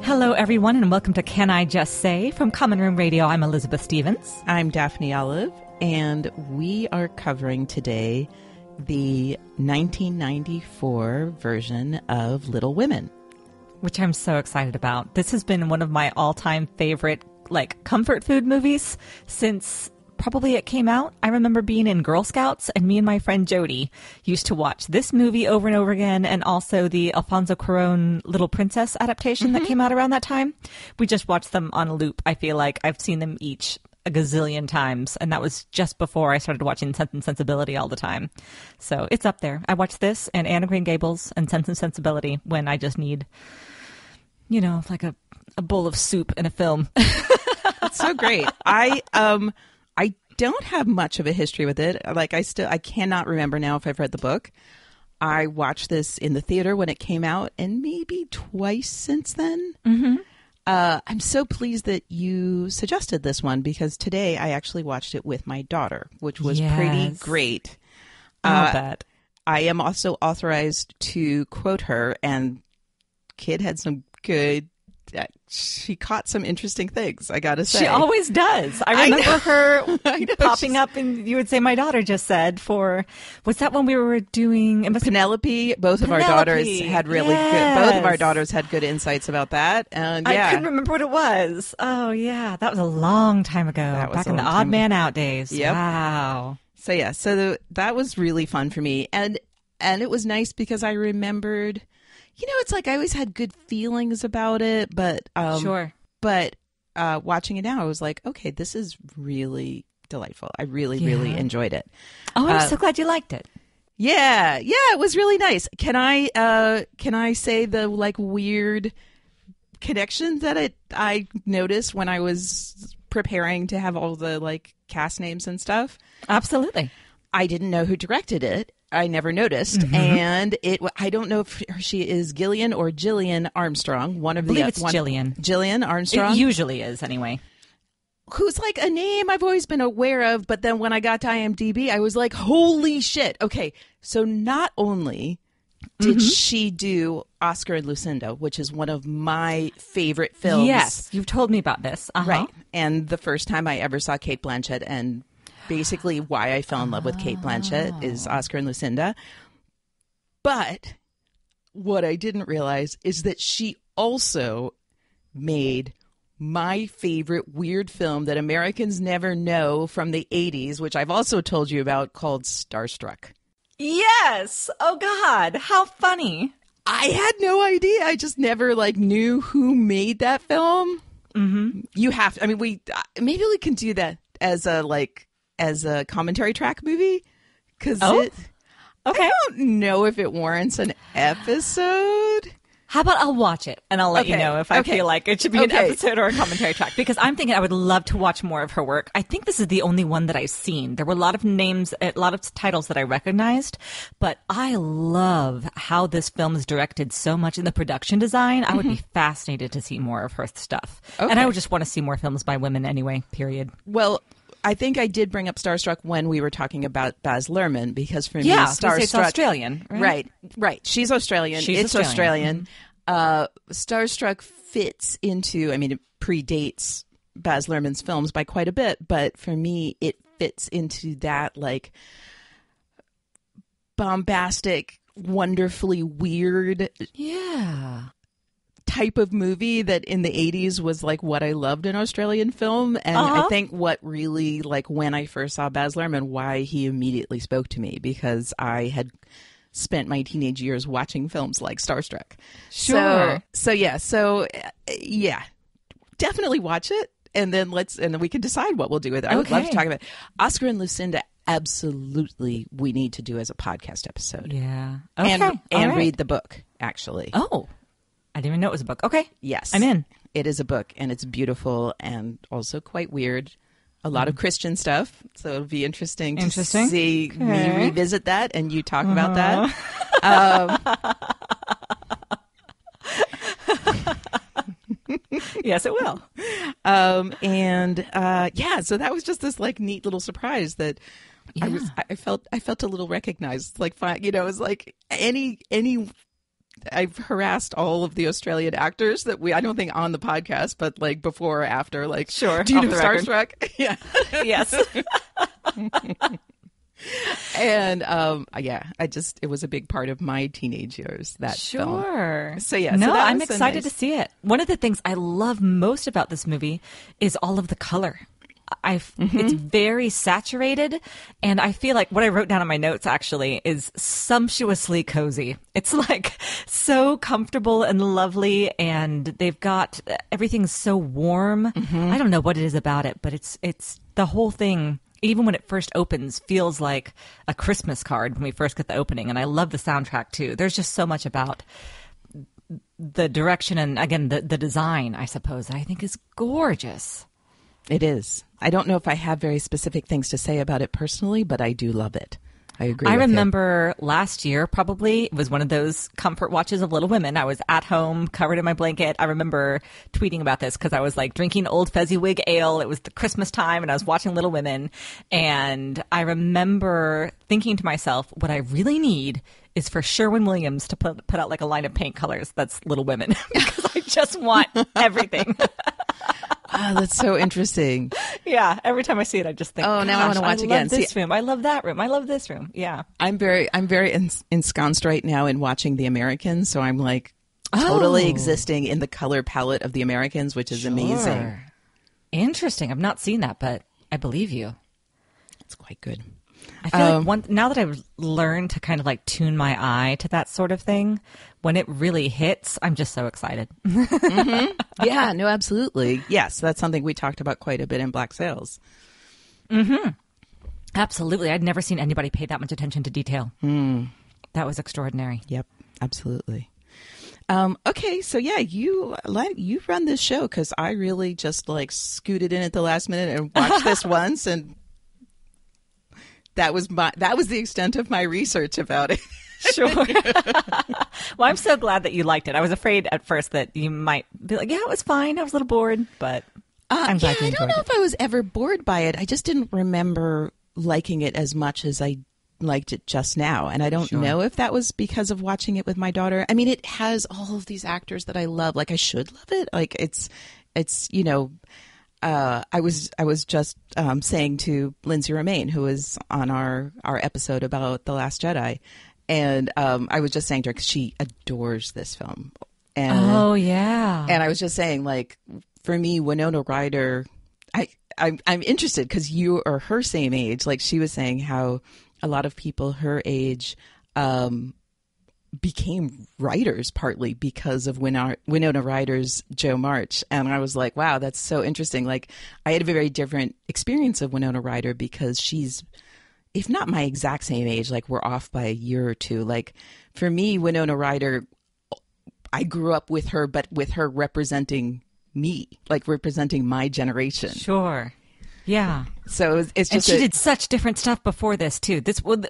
Hello, everyone, and welcome to Can I Just Say? From Common Room Radio, I'm Elizabeth Stevens. I'm Daphne Olive, and we are covering today the 1994 version of Little Women. Which I'm so excited about. This has been one of my all-time favorite, comfort food movies since probably it came out. I remember being in Girl Scouts, and me and my friend Jody used to watch this movie over and over again, and also the Alfonso Cuarón Little Princess adaptation that came out around that time. We just watched them on a loop. I feel like I've seen them each a gazillion times, and that was just before I started watching Sense and Sensibility all the time. So it's up there. I watch this and Anne of Green Gables and Sense and Sensibility when I just need, like a bowl of soup and a film. It's so great. I don't have much of a history with it. I cannot remember now if I've read the book. I watched this in the theater when it came out, and maybe twice since then. Mm-hmm. I'm so pleased that you suggested this one, because today I actually watched it with my daughter, which was pretty great. I'll bet. I am also authorized to quote her, and kid had some good... she caught some interesting things, I gotta say. She always does. I remember her popping up, and you would say, my daughter just said, what's that one we were doing? Penelope. Both of our daughters had really good, both of our daughters had good insights about that. And I couldn't remember what it was. Oh yeah, that was a long time ago. Back in the Odd Man Out days. Yep. Wow. So that was really fun for me. And it was nice because I remembered, it's like I always had good feelings about it, but sure. But watching it now, I was like, okay, this is really delightful. I really, really enjoyed it. Oh, I'm so glad you liked it. Yeah, it was really nice. Can I say the weird connections that I noticed when I was preparing to have all the cast names and stuff? Absolutely. I didn't know who directed it. I never noticed. Mm-hmm. And I don't know if she is Gillian or Gillian Armstrong. I believe it's Gillian. Gillian Armstrong? It usually is, anyway. Who's a name I've always been aware of, but then when I got to IMDb, I was like, holy shit. Okay, so not only did she do Oscar and Lucinda, which is one of my favorite films. Yes, you've told me about this. Uh-huh. Right. And the first time I ever saw Cate Blanchett, and basically why I fell in love with Cate Blanchett is Oscar and Lucinda. But what I didn't realize is that she also made my favorite weird film that Americans never know from the 80s, which I've also told you about, called Starstruck. Yes! Oh, God. How funny. I had no idea. I just never, knew who made that film. Mm-hmm. You have to. I mean, maybe we can do that as a commentary track movie, because okay. I don't know if it warrants an episode. How about I'll watch it and I'll let you know if I feel like it should be an episode or a commentary track, because I'm thinking I would love to watch more of her work. I think this is the only one that I've seen. There were a lot of names, a lot of titles that I recognized, but I love how this film is directed so much in the production design. I would be fascinated to see more of her stuff. Okay. And I would just want to see more films by women anyway, period. Well, I think I did bring up Starstruck when we were talking about Baz Luhrmann, because for me, Starstruck... it's Australian, right? Right. She's Australian. It's Australian. Starstruck fits into, it predates Baz Luhrmann's films by quite a bit, but for me, it fits into that, bombastic, wonderfully weird... Yeah. type of movie that in the 80s was what I loved in Australian film. And I think what really, when I first saw Baz Luhrmann, why he immediately spoke to me, because I had spent my teenage years watching films like Starstruck. Sure. So definitely watch it. And then we can decide what we'll do with it. I would love to talk about it. Oscar and Lucinda. Absolutely. We need to do as a podcast episode. Yeah. Okay. And read the book, actually. Oh, I didn't even know it was a book. Okay. Yes. I'm in. It is a book, and it's beautiful and also quite weird. A lot of Christian stuff. So it'll be interesting to see me revisit that and you talk about that. Yes, it will. So that was just this like neat little surprise that I felt a little recognized. Like, fine, you know, it was like any. I've harassed all of the Australian actors that I don't think on the podcast, but like before or after, like, sure, do you know Starstruck? Yeah. Yes. And it was a big part of my teenage years, that film. So yeah, no, I'm excited to see it. One of the things I love most about this movie is all of the color. It's very saturated, and I feel like what I wrote down in my notes actually is sumptuously cozy. It's like so comfortable and lovely, and they've got everything's so warm. I don't know what it is about it, but it's the whole thing. Even when it first opens, feels like a Christmas card when we first get the opening, and I love the soundtrack too. There's just so much about the direction and again the design, I suppose, that I think is gorgeous. It is. I don't know if I have very specific things to say about it personally, but I do love it. I agree. I remember last year, probably, it was one of those comfort watches of Little Women. I was at home, covered in my blanket. I remember tweeting about this because I was like drinking Old Fezziwig ale. It was the Christmas time, and I was watching Little Women. And I remember thinking to myself, what I really need is for Sherwin-Williams to put out like a line of paint colors that's Little Women because I just want everything. Oh, that's so interesting. Yeah, every time I see it, I just think, oh, now I want to watch again. I love this room. I love that room. I love this room. Yeah. I'm very ensconced right now in watching The Americans, so I'm like totally existing in the color palette of The Americans, which is amazing. Interesting. I've not seen that, but I believe you. It's quite good. I feel like now that I've learned to kind of like tune my eye to that sort of thing, when it really hits, I'm just so excited. Yeah, no, absolutely. Yes, that's something we talked about quite a bit in Black Sails. Absolutely. I'd never seen anybody pay that much attention to detail. That was extraordinary. Yep, absolutely. Okay, so yeah, you run this show because I really just like scooted in at the last minute and watched this once, and that was the extent of my research about it. Sure. Well, I'm so glad that you liked it. I was afraid at first that you might be like, yeah, it was fine. I was a little bored, but I'm glad you enjoyed it. I don't know if I was ever bored by it. I just didn't remember liking it as much as I liked it just now. And I don't know if that was because of watching it with my daughter. I mean, it has all of these actors that I love. Like, I should love it. Like, it's you know, I was just saying to Lindsay Romaine, who was on our episode about The Last Jedi, and I was just saying to her, because she adores this film. And, and I was just saying, like, for me, Winona Ryder, I'm interested because you are her same age. Like, she was saying how a lot of people her age became writers partly because of Winona Ryder's Jo March. And I was like, wow, that's so interesting. Like, I had a very different experience of Winona Ryder because she's, if not my exact same age, like we're off by a year or two. Like, for me, Winona Ryder, I grew up with her, but with her representing me, like representing my generation. Sure. Yeah. So it's just, and she did such different stuff before this too. This was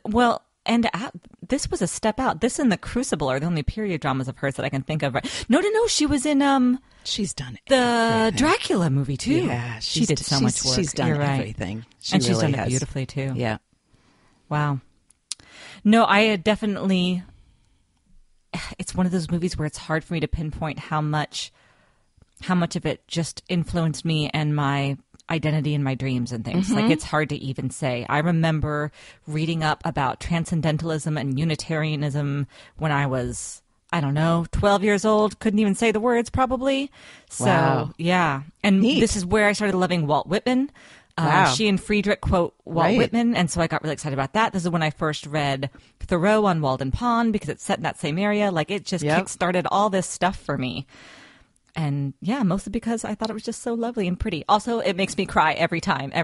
a step out. This and The Crucible are the only period dramas of hers that I can think of. No. She was in she's done the everything. Dracula movie too. Yeah, she did so much work. She's done everything. And she's done it beautifully too. Yeah. Wow. No, I definitely. It's one of those movies where it's hard for me to pinpoint how much of it just influenced me and my identity and my dreams and things. Like, it's hard to even say. I remember reading up about transcendentalism and Unitarianism when I was, I don't know, 12 years old. Couldn't even say the words probably. So, wow. Yeah. And Neat. This is where I started loving Walt Whitman. Wow. She and Friedrich quote Walt Whitman, and so I got really excited about that. This is when I first read Thoreau on Walden Pond because it's set in that same area. Like, it just kick-started all this stuff for me. And yeah, mostly because I thought it was just so lovely and pretty. Also, it makes me cry every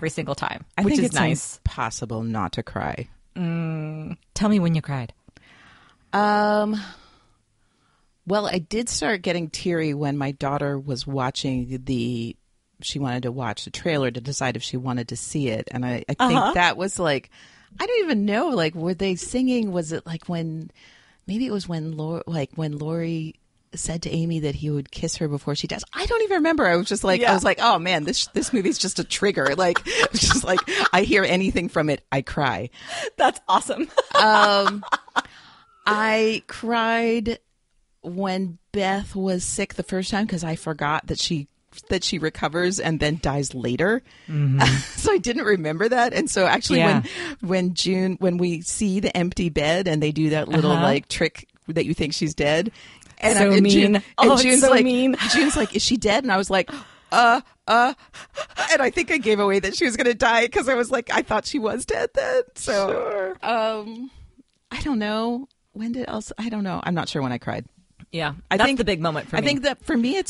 single time, which is nice. Impossible not to cry. Tell me when you cried. Well, I did start getting teary when my daughter was watching she wanted to watch the trailer to decide if she wanted to see it. And I think that was like, I don't even know, like, were they singing? Was it like maybe it was when Laurie said to Amy that he would kiss her before she dies. I don't even remember. I was just like, oh man, this movie's just a trigger. Like, it's just like, I hear anything from it, I cry. That's awesome. I cried when Beth was sick the first time because I forgot that she recovers and then dies later. Mm-hmm. So I didn't remember that. And so actually when we see the empty bed and they do that little like trick that you think she's dead. And so mean. June's so like, mean. June's like, is she dead? And I was like, and I think I gave away that she was going to die because I was like, I thought she was dead then. So, sure. I don't know. When did else? I don't know. I'm not sure when I cried. Yeah, that's the big moment for me. I think that for me,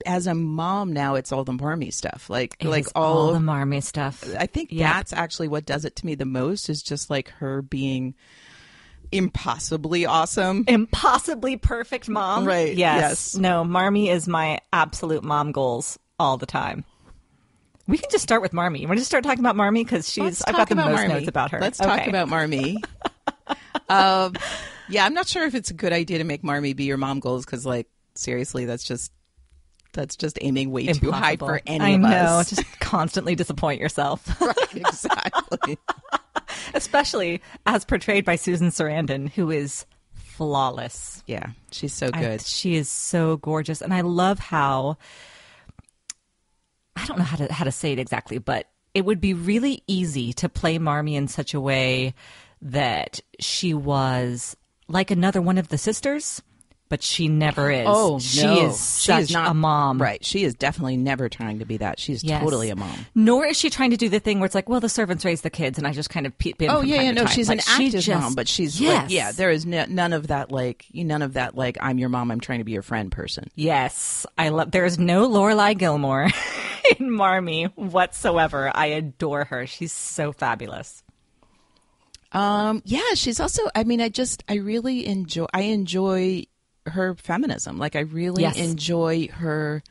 as a mom now, it's all the Marmee stuff. Like all the Marmee stuff. I think that's actually what does it to me the most is just like her being impossibly awesome. Impossibly perfect mom. Right. Yes. No, Marmee is my absolute mom goals all the time. We can just start with Marmee. You want to just start talking about Marmee? Because I've got the most notes about her. Let's talk about Marmee. Yeah, I'm not sure if it's a good idea to make Marmee be your mom goals because, like, seriously, that's just aiming way too high for any of us. I know, just constantly disappoint yourself. Right, exactly. Especially as portrayed by Susan Sarandon, who is flawless. Yeah, she's so good. She is so gorgeous, and I love how I don't know how to say it exactly, but it would be really easy to play Marmee in such a way that she was like another one of the sisters, but she never is. Oh, no. She is such a mom. Right. She is definitely never trying to be that. She's totally a mom. Nor is she trying to do the thing where it's like, well, the servants raise the kids and I just kind of peep in from time to time. She's like, an active mom, but she's there is none of that, like, I'm your mom, I'm trying to be your friend person. Yes. There's no Lorelai Gilmore in Marmee whatsoever. I adore her. She's so fabulous. She's also, I really enjoy her feminism. Like I really enjoy her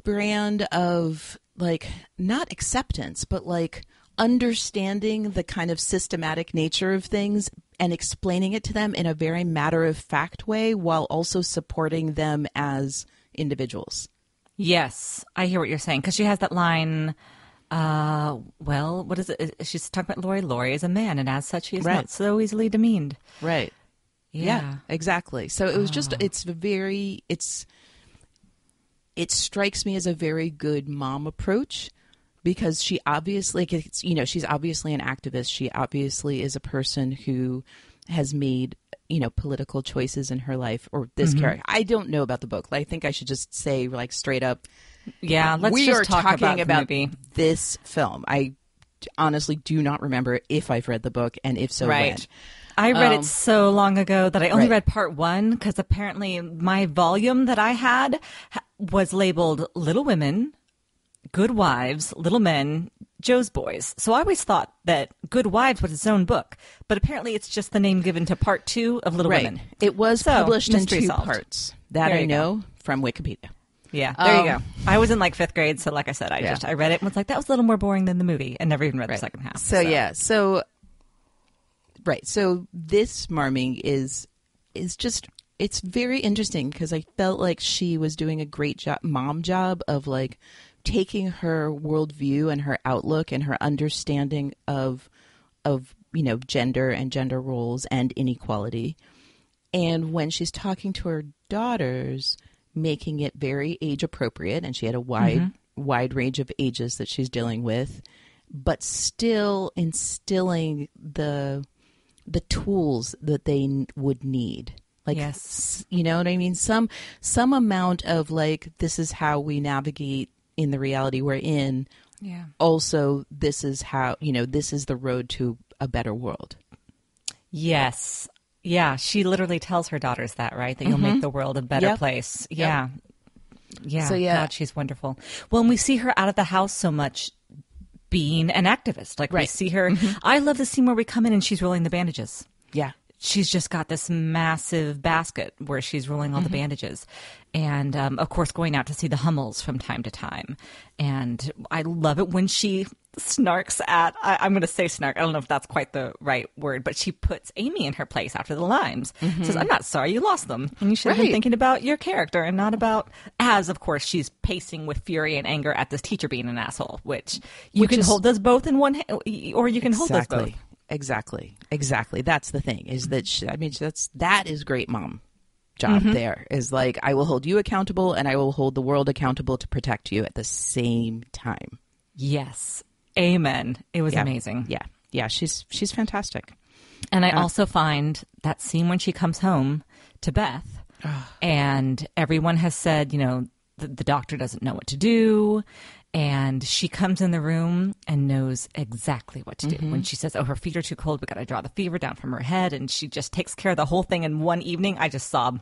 brand of like, not acceptance, but like understanding the kind of systematic nature of things and explaining it to them in a very matter of fact way while also supporting them as individuals. Yes, I hear what you're saying. Because she has that line, what is it? She's talking about Laurie. Laurie is a man, and as such, he is not so easily demeaned. Right. Yeah, exactly. So it was just, it strikes me as a very good mom approach because she obviously, she's obviously an activist. She obviously is a person who has made, political choices in her life or this character. I don't know about the book. I think I should just say like straight up, yeah, we just are talk talking about movie. This film. I honestly do not remember if I've read the book and if so, when. I read it so long ago that I only read part one because apparently my volume that I had was labeled Little Women, Good Wives, Little Men, Joe's Boys. So I always thought that Good Wives was its own book, but apparently it's just the name given to part 2 of Little Women. It was published in 2 solved. parts. That I know from Wikipedia. Yeah, there you go. I was in like 5th grade, so like I said, I read it and was like, that was a little more boring than the movie, and never even read the second half. So this Marmee is just, it's very interesting because I felt like she was doing a great mom job of like taking her worldview and her outlook and her understanding of gender and gender roles and inequality. And when she's talking to her daughters, making it very age appropriate, and she had a wide range of ages that she's dealing with, but still instilling the tools that they would need. Like, you know what I mean? Some amount of like, this is how we navigate in the reality we're in. Yeah. Also, this is how, this is the road to a better world. Yes. Yeah. She literally tells her daughters that, right? That you'll make the world a better place. Yeah. Yeah. So, God, she's wonderful. Well, and we see her out of the house so much being an activist. Like we see her. I love the scene where we come in and she's rolling the bandages. Yeah. she's just got this massive basket where she's rolling all the bandages. And, of course, going out to see the Hummels from time to time. And I love it when she snarks at, I'm going to say snark, I don't know if that's quite the right word, but she puts Amy in her place after the limes. Says, I'm not sorry you lost them. And you should have been thinking about your character and not about, as, of course, she's pacing with fury and anger at this teacher being an asshole, which you can hold those both in one, or you can hold those both. Exactly. That's the thing, is that that is great mom job there, is like, I will hold you accountable and I will hold the world accountable to protect you at the same time. Yes. Amen. It was amazing. Yeah. She's fantastic. And I also find that scene when she comes home to Beth and everyone has said, the doctor doesn't know what to do. And she comes in the room and knows exactly what to do. When she says, her feet are too cold, we got to draw the fever down from her head. And she just takes care of the whole thing in one evening. I just sob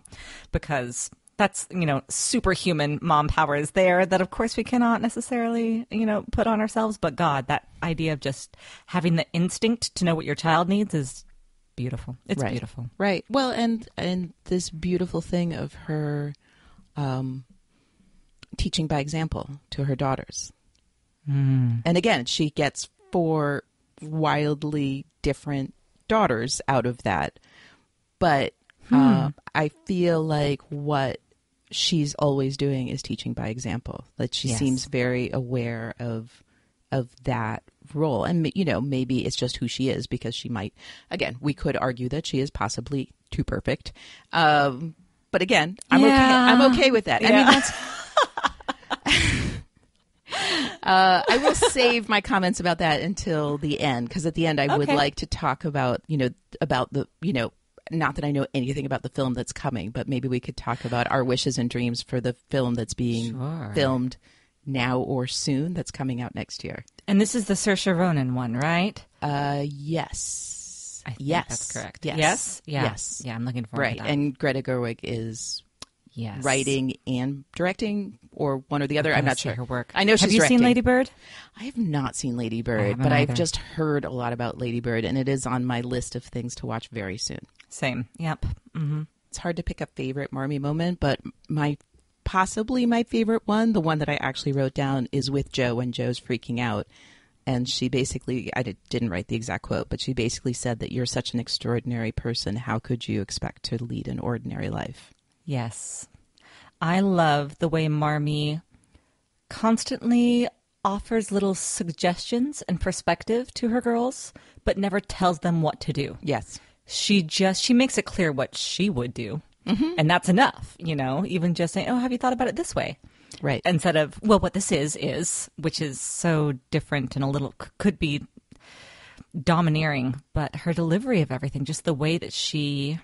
because that's, superhuman mom power is there that, of course, we cannot necessarily, put on ourselves. But God, that idea of just having the instinct to know what your child needs is beautiful. It's beautiful. Right. Well, and this beautiful thing of her teaching by example to her daughters. And again, she gets 4 wildly different daughters out of that. But I feel like what she's always doing is teaching by example. Like she seems very aware of that role. And, maybe it's just who she is, because she might, again, we could argue that she is possibly too perfect. But again, I'm okay with that. I mean, that's... I will save my comments about that until the end, because at the end I would like to talk about, about the, not that I know anything about the film that's coming, but maybe we could talk about our wishes and dreams for the film that's being filmed now or soon, that's coming out next year. And this is the Saoirse Ronan one, right? Yes. I think yes. That's correct. Yes. Yeah. Yes. Yeah, I'm looking forward to that. Right. And Greta Gerwig is writing and directing, or one or the other. I'm not sure. Her work. I know she's directing. Have you seen Lady Bird? I have not seen Lady Bird, but I've just heard a lot about Lady Bird, and it is on my list of things to watch very soon. Same. Yep. Mm-hmm. It's hard to pick a favorite Marmee moment, but possibly my favorite one, the one that I actually wrote down, is with Jo when Jo's freaking out. And she basically, I didn't write the exact quote, but she basically said that you're such an extraordinary person. How could you expect to lead an ordinary life? Yes. I love the way Marmee constantly offers little suggestions and perspective to her girls, but never tells them what to do. Yes. She makes it clear what she would do. And that's enough, even just saying, have you thought about it this way? Right. Instead of, what this is, which is so different and a little, could be domineering, but her delivery of everything, just the way that she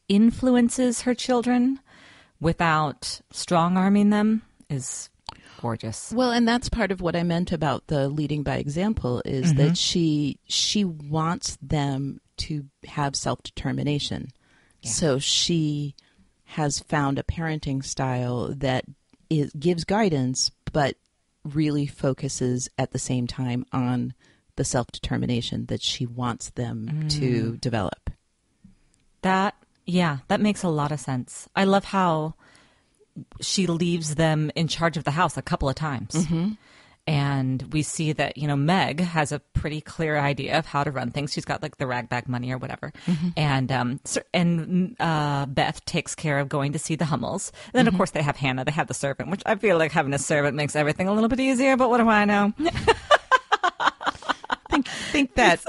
influences her children without strong-arming them, is gorgeous. Well, and that's part of what I meant about the leading by example, is that she wants them to have self-determination. Yeah. So she has found a parenting style that gives guidance, but really focuses at the same time on the self-determination that she wants them to develop. That makes a lot of sense. I love how she leaves them in charge of the house a couple of times. And we see that, Meg has a pretty clear idea of how to run things. She's got like the rag bag money or whatever. And Beth takes care of going to see the Hummels. And then, of course, they have Hannah. They have the servant, which I feel like having a servant makes everything a little bit easier. But what do I know? think that,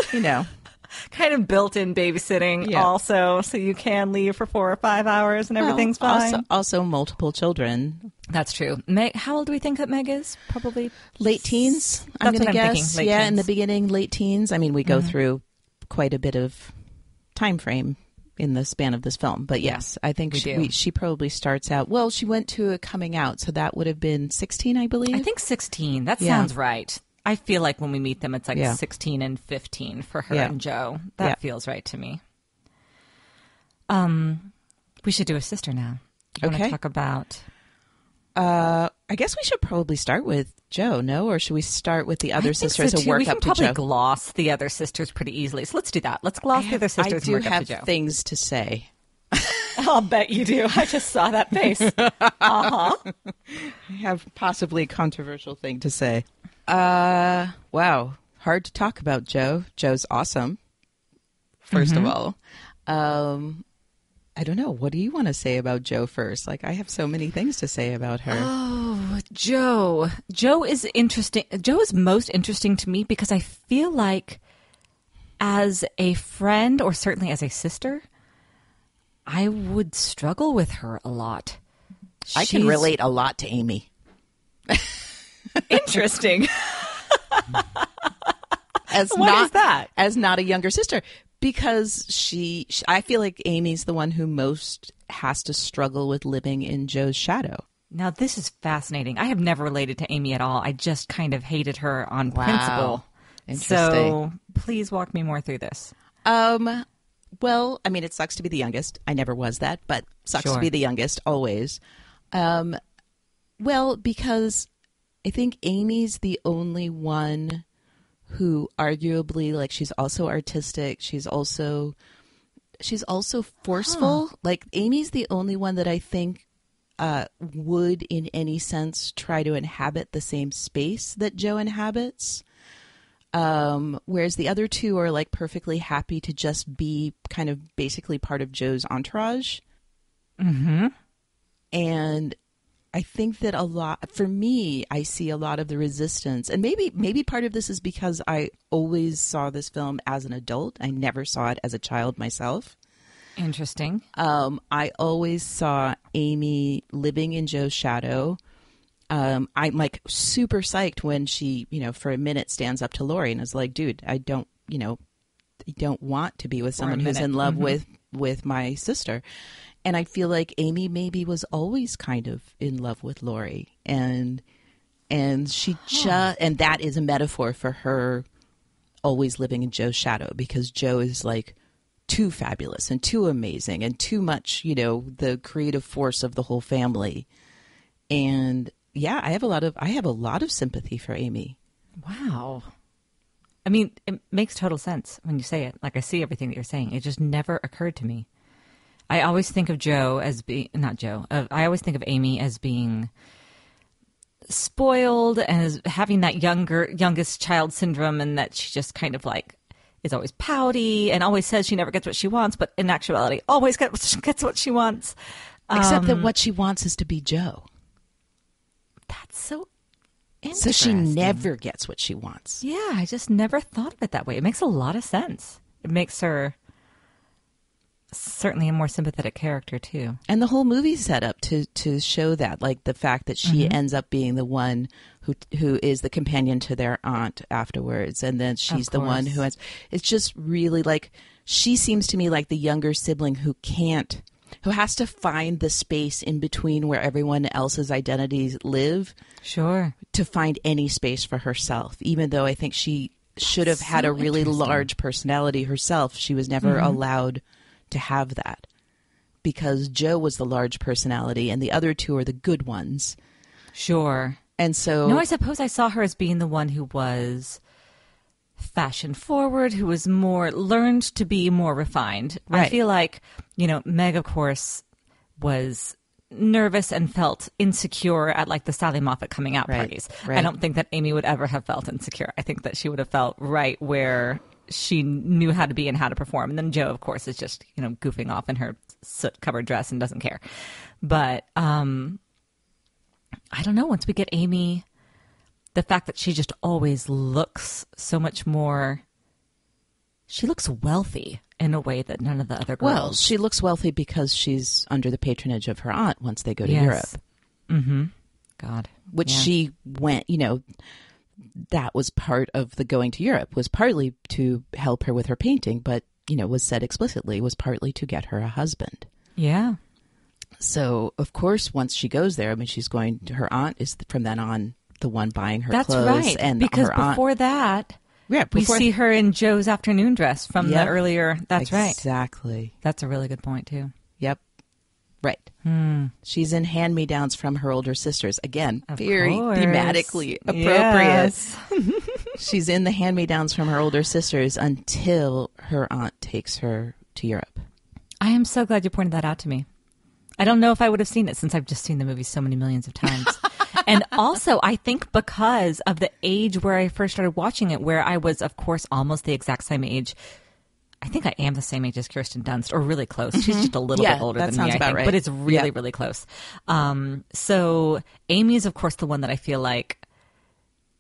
kind of built-in babysitting also, so you can leave for 4 or 5 hours and everything's fine. Also multiple children. That's true. Meg, how old do we think that Meg is? Probably late teens, I'm going to guess. Thinking, in the beginning, late teens. I mean, we go through quite a bit of time frame in the span of this film. But yes, I think she probably starts out, she went to a coming out, so that would have been 16, I believe. I think 16. That sounds right. I feel like when we meet them, it's like 16 and 15 for her and Jo. That feels right to me. We should do a sister now. I want to talk about I guess we should probably start with Joe, no? Or should we start with the other sisters so and work we up can to Joe? probably gloss the other sisters pretty easily. So let's do that. Let's gloss the other sisters and work up to Joe. I do have things to say. I'll bet you do. I just saw that face. Uh-huh. I have possibly a controversial thing to say. Wow. Hard to talk about Joe. Joe's awesome, first of all. I don't know. What do you want to say about Joe first? Like, I have so many things to say about her. Oh, Joe. Joe is interesting. Joe is most interesting to me because I feel like as a friend, or certainly as a sister, I would struggle with her a lot. I can relate a lot to Amy. Interesting. Why is that? As not a younger sister. Because I feel like Amy's the one who most has to struggle with living in Joe's shadow. Now, this is fascinating. I have never related to Amy at all. I just kind of hated her on principle. Interesting. So please walk me more through this. Well, I mean, it sucks to be the youngest. I never was that, but sucks to be the youngest always. Well, because I think Amy's the only one who arguably, like, she's also artistic. She's also forceful. Like, Amy's the only one that I think would in any sense try to inhabit the same space that Joe inhabits. Whereas the other two are like perfectly happy to just be kind of basically part of Joe's entourage. Mm-hmm. And I think that for me, I see a lot of the resistance, and maybe part of this is because I always saw this film as an adult. I never saw it as a child myself. Interesting. I always saw Amy living in Joe's shadow. I'm like super psyched when she, for a minute stands up to Laurie and is like, dude, I don't want to be with someone who's in love with my sister. And I feel like Amy maybe was always kind of in love with Laurie, and she and that is a metaphor for her always living in Joe's shadow, because Joe is like too fabulous and too amazing and too much, the creative force of the whole family. And yeah, I have a lot of sympathy for Amy. Wow. I mean, it makes total sense when you say it. Like, I see everything that you're saying. It just never occurred to me. I always think of Joe as being, not Joe, I always think of Amy as being spoiled and as having that youngest child syndrome, and that she just kind of like is always pouty and always says she never gets what she wants, but in actuality always gets what she wants. Except that what she wants is to be Joe. That's so interesting. So she never gets what she wants. Yeah, I just never thought of it that way. It makes a lot of sense. It makes her certainly a more sympathetic character too. And the whole movie's set up to show that, like the fact that she ends up being the one who is the companion to their aunt afterwards, and then she's the one who has. It's just really like, she seems to me like the younger sibling who has to find the space in between where everyone else's identities live. Sure. To find any space for herself, even though I think she should have had a really large personality herself. She was never allowed to have that, because Joe was the large personality and the other two are the good ones. Sure. And so... No, I suppose I saw her as being the one who was fashion forward, who was learned to be more refined. Right. I feel like, Meg, of course, was nervous and felt insecure at like the Sally Moffat coming out parties. Right. I don't think that Amy would ever have felt insecure. I think that she would have felt right where she knew how to be and how to perform. And then Joe, of course, is just, goofing off in her soot-covered dress and doesn't care. But I don't know. Once we get Amy, the fact that she just always looks so much more... She looks wealthy in a way that none of the other girls... Well, she looks wealthy because she's under the patronage of her aunt once they go to Europe. Mm-hmm. God. Which she went, that was part of the going to Europe, was partly to help her with her painting, but, was said explicitly, was partly to get her a husband. Yeah. So, of course, once she goes there, she's going to, her aunt is from then on the one buying her clothes. That's right, and because her aunt, before that, we see her in Joe's afternoon dress from the earlier, that's right. Exactly. That's a really good point, too. Yep. Right. She's in hand-me-downs from her older sisters. Again, very thematically appropriate. Yes. She's in the hand-me-downs from her older sisters until her aunt takes her to Europe. I am so glad you pointed that out to me. I don't know if I would have seen it since I've just seen the movie so many millions of times. And also, I think because of the age where I first started watching it, where I was, of course, almost the exact same age. I think I am the same age as Kirsten Dunst, or really close. She's just a little bit older than me, I think. Right. But it's really, really close. So Amy is, of course, the one that I feel like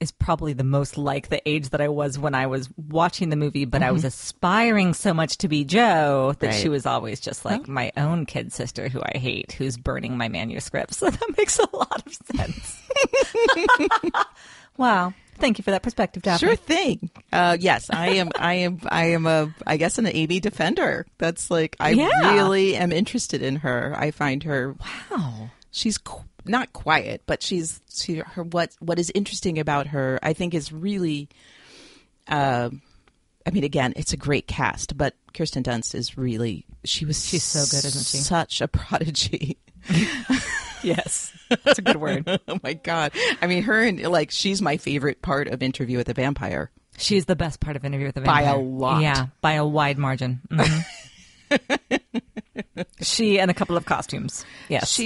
is probably the most like the age that I was when I was watching the movie, but I was aspiring so much to be Jo that she was always just like my own kid sister who I hate, who's burning my manuscripts. So that makes a lot of sense. Wow. Thank you for that perspective, Daphne. Sure thing. Yes, I guess an Amy defender. That's like, I really am interested in her. I find her, she's not quiet, but what is interesting about her, I think, is really, I mean, again, it's a great cast, but Kirsten Dunst is really, she's so good, isn't she? Such a prodigy. Yes, that's a good word. Oh my God. I mean, her and like, she's my favorite part of Interview with the Vampire. She's the best part of Interview with the Vampire. By a lot. Yeah, by a wide margin. She and a couple of costumes. Yes.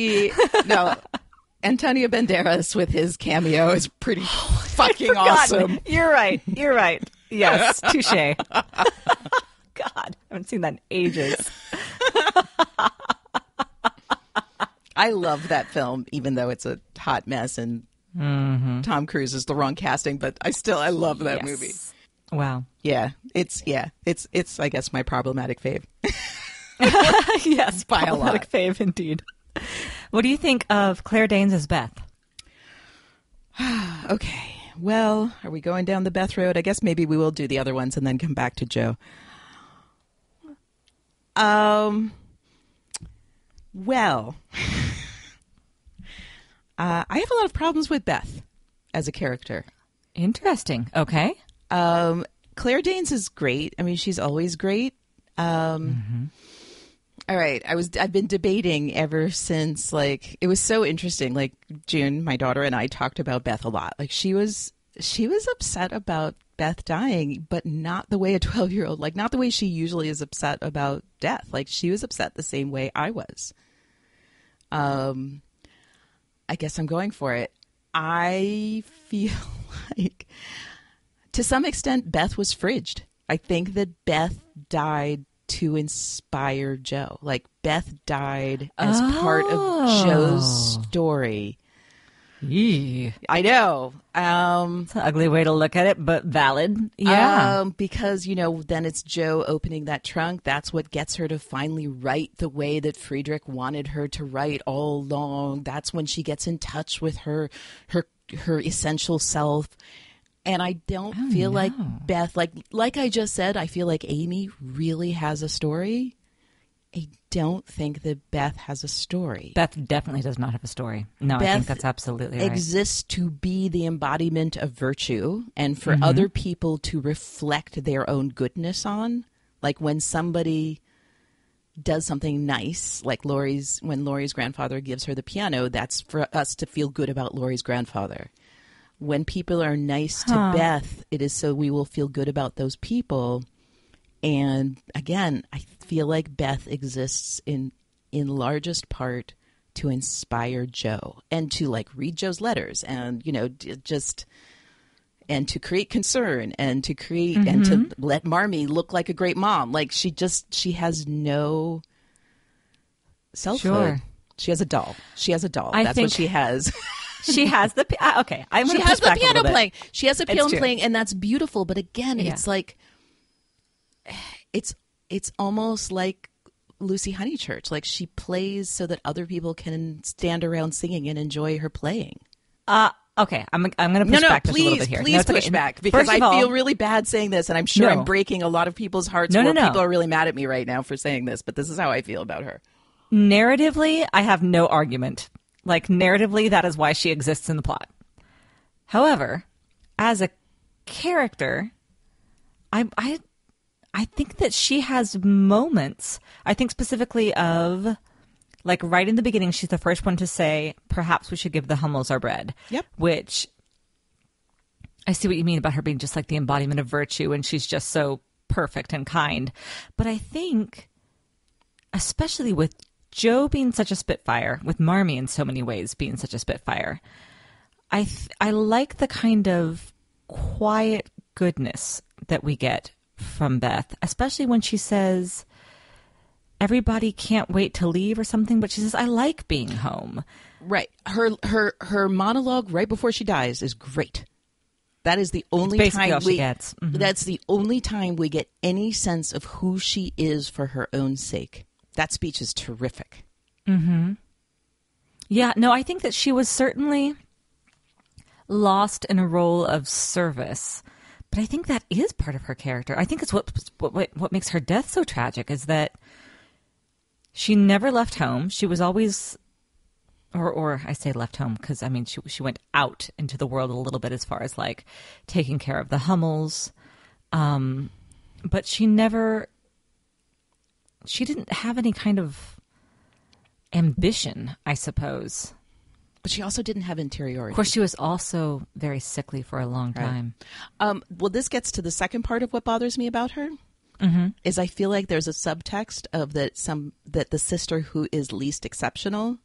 Antonio Banderas with his cameo is pretty fucking awesome. You're right. Yes, touche. God, I haven't seen that in ages. I love that film, even though it's a hot mess and Tom Cruise is the wrong casting, but I love that movie. Wow. Yeah, it's I guess my problematic fave. Yes, by problematic a lot. Fave indeed. What do you think of Claire Danes as Beth? Okay, well, are we going down the Beth road? I guess maybe we will do the other ones and then come back to Jo. Well, I have a lot of problems with Beth as a character. Interesting. Okay. Claire Danes is great. I mean, she's always great. All right. I've been debating ever since, like, it was so interesting. Like, June, my daughter, and I talked about Beth a lot. Like, she was upset about Beth dying, but not the way a 12-year-old, like, not the way she usually is upset about death. Like, she was upset the same way I was. I guess I'm going for it. I feel like, to some extent, Beth was fridged. I think that Beth died to inspire Jo. Like, Beth died as part of Jo's story. Yee. I know. It's an ugly way to look at it, but valid. Yeah. Because, then it's Jo opening that trunk. That's what gets her to finally write the way that Friedrich wanted her to write all along. That's when she gets in touch with her essential self. And I don't feel like Beth, like I just said, I feel like Amy really has a story. I don't think that Beth has a story. Beth definitely does not have a story. No, I think that's absolutely right. Exists to be the embodiment of virtue and for other people to reflect their own goodness on. Like when somebody does something nice, like when Laurie's grandfather gives her the piano, that's for us to feel good about Laurie's grandfather. When people are nice to Beth, it is so we will feel good about those people. And again, I feel like Beth exists in largest part to inspire Jo and to read Jo's letters and, and to create concern and to create and to let Marmee look like a great mom. Like she has no selfhood. Sure. She has a doll. That's what she has. She has the okay. I'm going to push back a little bit. She has the piano playing. She has a piano playing, and that's beautiful. But again, it's like it's almost like Lucy Honeychurch. Like she plays so that other people can stand around singing and enjoy her playing. Okay, I'm going to push back just a little bit here. Please push back because I feel really bad saying this, and I'm sure I'm breaking a lot of people's hearts. People are really mad at me right now for saying this, but this is how I feel about her. Narratively, I have no argument. Like, narratively, that is why she exists in the plot. However, as a character, I think that she has moments, I think specifically of Like right in the beginning, she's the first one to say, perhaps we should give the Hummels our bread. Yep. Which I see what you mean about her being just like the embodiment of virtue, and she's just so perfect and kind. But I think, especially with Joe being such a spitfire, with Marmee in so many ways being such a spitfire, I like the kind of quiet goodness that we get from Beth, especially when she says everybody can't wait to leave or something, but she says, I like being home. Right. Her monologue right before she dies is great. That is the only time she gets. Mm-hmm. That's the only time we get any sense of who she is for her own sake. That speech is terrific. Mm-hmm. Yeah, no, I think that she was certainly lost in a role of service, but I think that is part of her character. I think it's what makes her death so tragic is that she never left home. She was always, or I say left home because I mean she went out into the world a little bit as far as like taking care of the Hummels, but she didn't have any kind of ambition, I suppose. But she also didn't have interiority. Of course, she was also very sickly for a long time. Right. Well, this gets to the second part of what bothers me about her. Mm-hmm. Is I feel like there's a subtext of that the sister who is least exceptional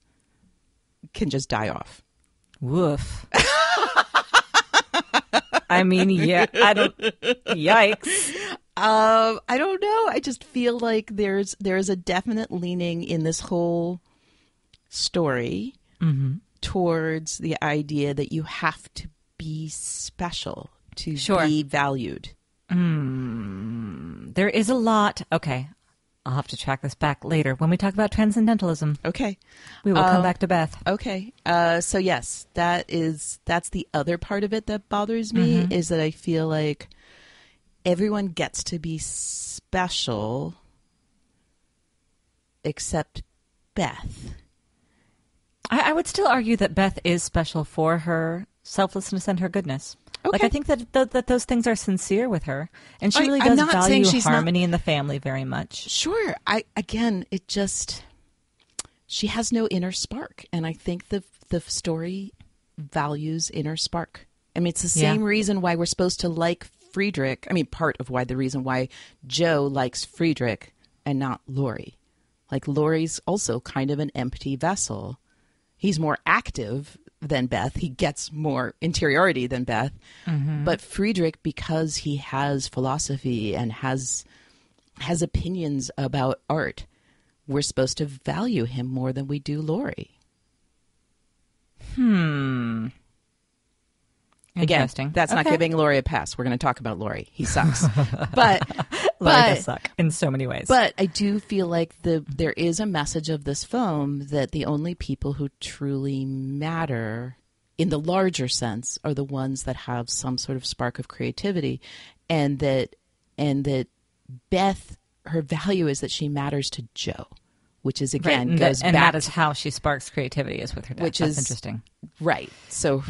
can just die off. Woof. I mean, yeah, yikes. I don't know. I just feel like there's a definite leaning in this whole story mm-hmm. towards the idea that you have to be special to sure. be valued. There is a lot. Okay. I'll have to track this back later when we talk about transcendentalism. Okay. We will come back to Beth. Okay. So yes, that's the other part of it that bothers me mm-hmm. is that I feel like everyone gets to be special except Beth. I would still argue that Beth is special for her selflessness and her goodness. Okay. Like I think that those things are sincere with her, and she really does value harmony in the family very much. Sure. She has no inner spark, and I think the story values inner spark. I mean, it's the same reason why we're supposed to like Friedrich. I mean, part of why the reason why Joe likes Friedrich and not Laurie. Like Laurie's also kind of an empty vessel. He's more active than Beth. He gets more interiority than Beth. Mm-hmm. But Friedrich, because he has philosophy and has opinions about art, we're supposed to value him more than we do Laurie. Interesting. Again, that's not giving Laurie a pass. We're going to talk about Laurie. He sucks. But Laurie does suck in so many ways. But I do feel like there is a message of this film that the only people who truly matter in the larger sense are the ones that have some sort of spark of creativity, and that Beth, her value is that she matters to Joe, which is again right. goes and back that is how she sparks creativity is with her dad. Which That's is interesting. Right. So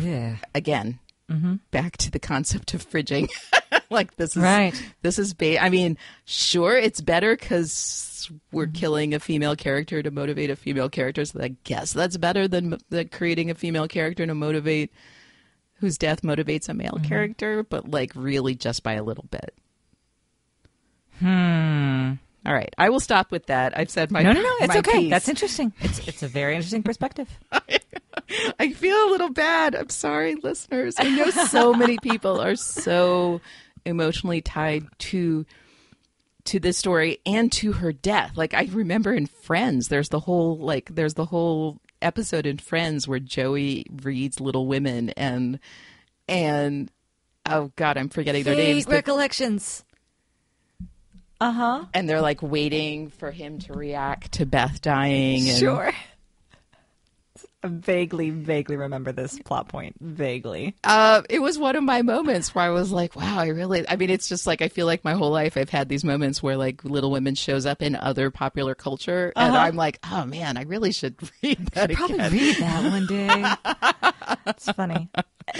again. Mm-hmm. Back to the concept of fridging. Like this is right. This is I mean, sure, it's better because we're killing a female character to motivate a female character. So I guess that's better than creating a female character to motivate whose death motivates a male character, but like really just by a little bit. All right, I will stop with that. I've said my no. It's okay. Piece. That's interesting. It's a very interesting perspective. I feel a little bad. I'm sorry, listeners. I know so many people are so emotionally tied to this story and to her death. Like I remember in Friends, there's the whole episode in Friends where Joey reads Little Women and oh God, I'm forgetting their names. Recollections. Uh-huh. And they're like waiting for him to react to Beth dying. And, sure. I vaguely remember this plot point. Vaguely. It was one of my moments where I was like, wow, I mean, it's just like, I feel like my whole life I've had these moments where like Little Women shows up in other popular culture. And I'm like, oh man, I really should read that again. Probably read that one day. It's funny.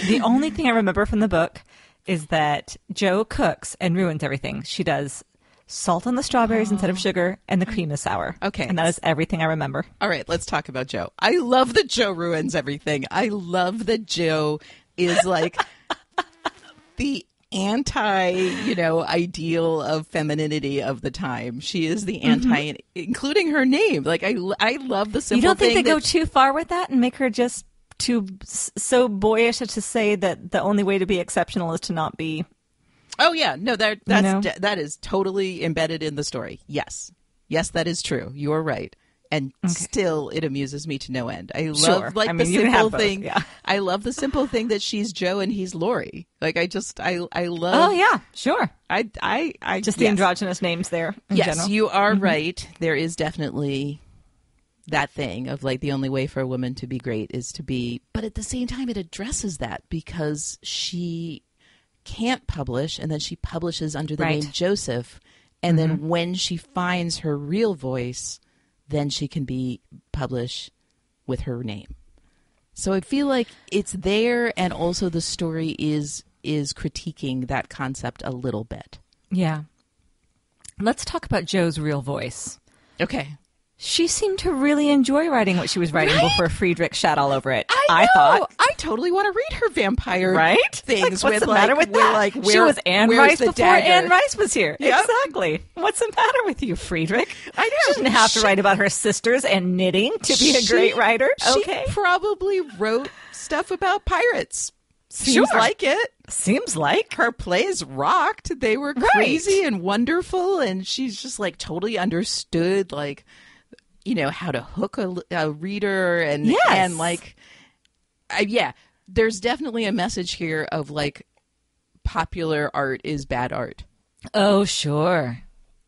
The only thing I remember from the book is that Jo cooks and ruins everything. She does salt on the strawberries instead of sugar, and the cream is sour. Okay. And that is everything I remember. All right, let's talk about Joe. I love that Joe ruins everything. I love that Joe is like the ideal of femininity of the time. She is the including her name. Like, I love the simple thing. You don't think they go too far with that and make her just so boyish to say that the only way to be exceptional is to not be... Oh, yeah. No, that is totally embedded in the story. Yes. Yes, that is true. You are right. And still, it amuses me to no end. I love the simple thing. Yeah. I love the simple thing that she's Joe and he's Laurie. Like, I love. Oh yeah, sure. I just the androgynous names there. In general. You are right. There is definitely that thing of like the only way for a woman to be great is to be. But at the same time, it addresses that because she can't publish, and then she publishes under the name Joseph, and then when she finds her real voice, then she can be published with her name. So I feel like it's there, and also the story is critiquing that concept a little bit. Yeah. Let's talk about Joe's real voice. Okay. She seemed to really enjoy writing what she was writing before Friedrich shat all over it. I thought. I totally want to read her vampire things. Like, what's the matter with that? Like, she was Anne Rice before dagger? Anne Rice was here. Yep. Exactly. What's the matter with you, Friedrich? I know. She didn't have to write about her sisters and knitting to be a great writer. Okay. She probably wrote stuff about pirates. Seems like it. Seems like. Her plays rocked. They were crazy and wonderful, and she's just like totally understood like how to hook a reader and like there's definitely a message here of like popular art is bad art. Oh, sure.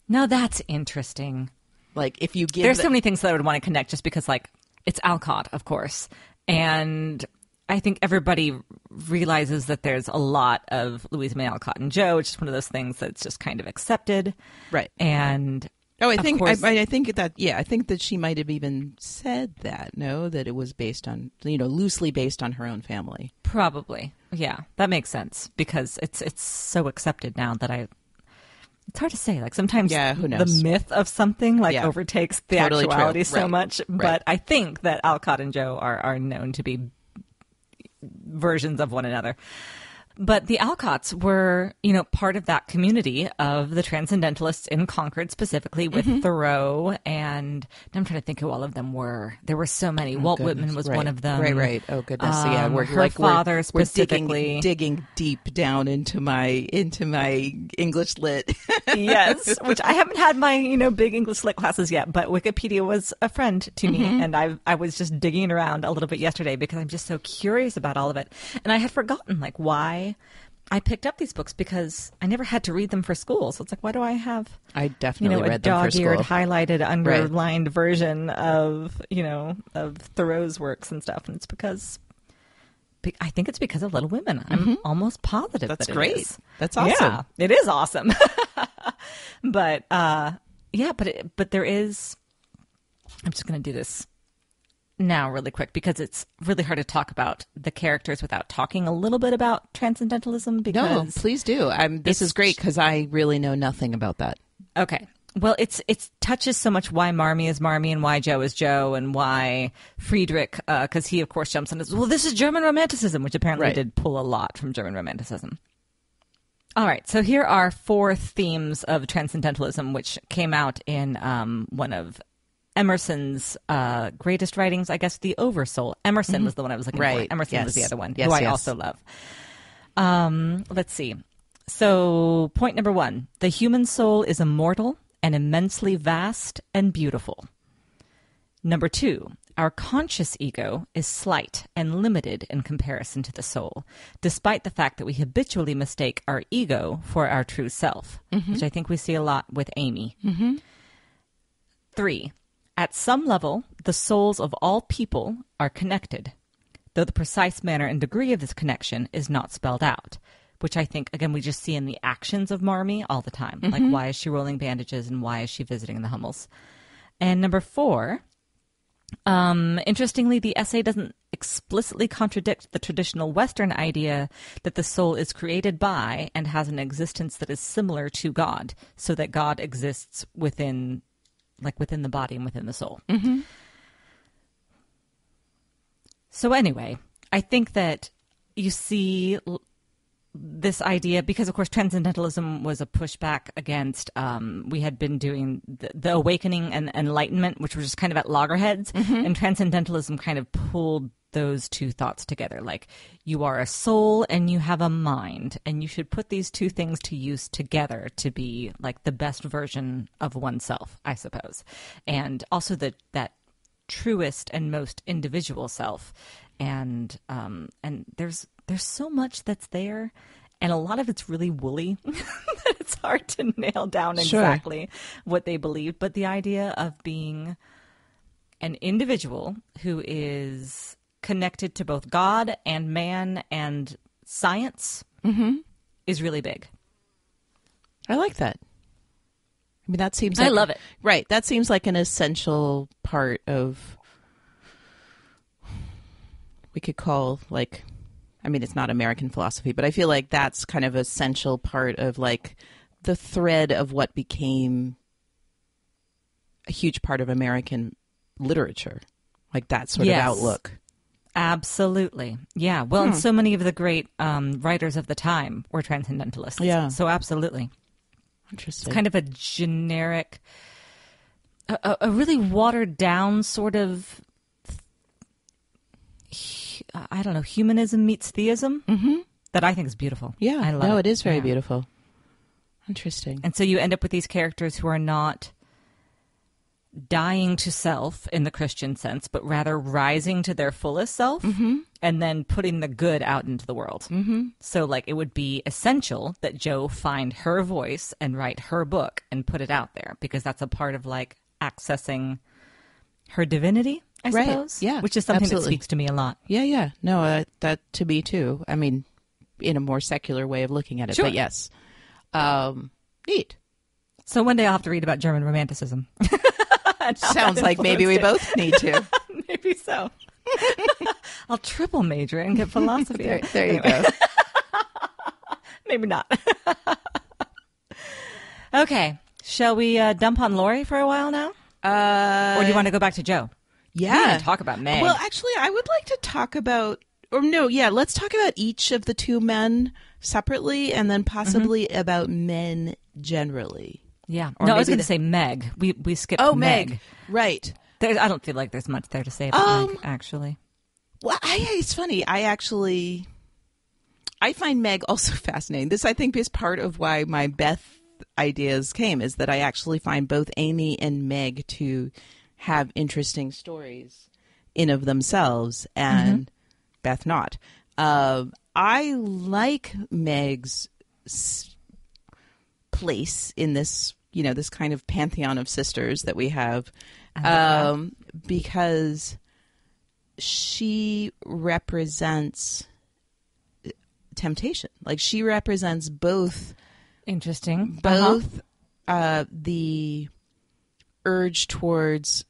Now that's interesting. Like if you give there's so many things that I would want to connect just because like it's Alcott, of course. And I think everybody realizes that there's a lot of Louisa May Alcott and Joe. It's just one of those things that's just kind of accepted. Right. And I think that she might have even said that, that it was based on, loosely based on her own family. Probably. Yeah, that makes sense because it's so accepted now that it's hard to say. Like sometimes who knows? The myth of something overtakes the actuality so much. Right. But I think that Alcott and Joe are known to be versions of one another. But the Alcotts were, part of that community of the Transcendentalists in Concord, specifically with Thoreau. And I'm trying to think who all of them were. There were so many. Walt Whitman was one of them. Right. Oh, goodness. We're specifically digging deep down into my English lit. Yes, which I haven't had my, big English lit classes yet. But Wikipedia was a friend to me. And I was just digging around a little bit yesterday because I'm just so curious about all of it. And I had forgotten, like, why I picked up these books because I never had to read them for school. So it's like, why do I have I definitely read them for school. A dog-eared, highlighted, underlined version of, of Thoreau's works and stuff. And it's because, I think it's because of Little Women. I'm almost positive that's that great. It is. That's awesome. Yeah, it is awesome. But, but there is, I'm just going to do this now really quick because it's really hard to talk about the characters without talking a little bit about transcendentalism. Because no, please do. This is great because I really know nothing about that. Okay. Well, it touches so much why Marmee is Marmee and why Joe is Joe and why Friedrich, because he, of course, jumps on this, well, this is German Romanticism, which apparently did pull a lot from German Romanticism. All right. So here are 4 themes of transcendentalism, which came out in one of Emerson's greatest writings, I guess, The Oversoul. Emerson was the one I was looking for. Emerson was the other one, who I also love. Let's see. So point number 1, the human soul is immortal and immensely vast and beautiful. Number 2, our conscious ego is slight and limited in comparison to the soul, despite the fact that we habitually mistake our ego for our true self, which I think we see a lot with Amy. 3, at some level, the souls of all people are connected, though the precise manner and degree of this connection is not spelled out, which I think, again, we just see in the actions of Marmee all the time. Like, why is she rolling bandages and why is she visiting the Hummels? And number 4, interestingly, the essay doesn't explicitly contradict the traditional Western idea that the soul is created by and has an existence that is similar to God, so that God exists within the body and within the soul. Mm-hmm. So anyway, I think that you see this idea, because of course transcendentalism was a pushback against, we had been doing the awakening and enlightenment, which were just kind of at loggerheads, and transcendentalism kind of pulled those two thoughts together. Like, you are a soul and you have a mind, and you should put these two things to use together to be like the best version of oneself, I suppose. And also that truest and most individual self. And there's so much that's there, and a lot of it's really woolly that it's hard to nail down exactly what they believe. But the idea of being an individual who is connected to both God and man and science is really big. I like that. I mean, that seems like... I love it. Right. That seems like an essential part of... we could call, like... I mean, it's not American philosophy, but I feel like that's kind of an essential part of, like, the thread of what became a huge part of American literature. Like, that sort of outlook. Absolutely. Yeah. Well, and so many of the great writers of the time were transcendentalists. Yeah. So absolutely. Interesting. It's kind of a generic, a really watered down sort of, I don't know, humanism meets theism that I think is beautiful. Yeah. I love it is very beautiful. Interesting. And so you end up with these characters who are not dying to self in the Christian sense, but rather rising to their fullest self and then putting the good out into the world. So, like, it would be essential that Jo find her voice and write her book and put it out there, because that's a part of, like, accessing her divinity, I suppose. Yeah. Which is something that speaks to me a lot. Yeah, yeah. No, that to me too. I mean, in a more secular way of looking at it, but yes. Neat. So one day I'll have to read about German Romanticism. Sounds like maybe we both need to. Maybe so. I'll triple major and get philosophy. there you go. Maybe not. Okay. Shall we dump on Laurie for a while now? Or do you want to go back to Jo? Yeah. Talk about Meg. Well, actually, I would like to talk about, let's talk about each of the two men separately, and then possibly about men generally. Yeah. No, I was going to say Meg. We skipped Meg. Right. I don't feel like there's much there to say about Meg, actually. Well, it's funny. I find Meg also fascinating. This, I think, is part of why my Beth ideas came, is that I actually find both Amy and Meg to have interesting stories in of themselves, and Beth not. I like Meg's place in this, this kind of pantheon of sisters that we have, because she represents temptation. Like, she represents both. Interesting. Both the urge towards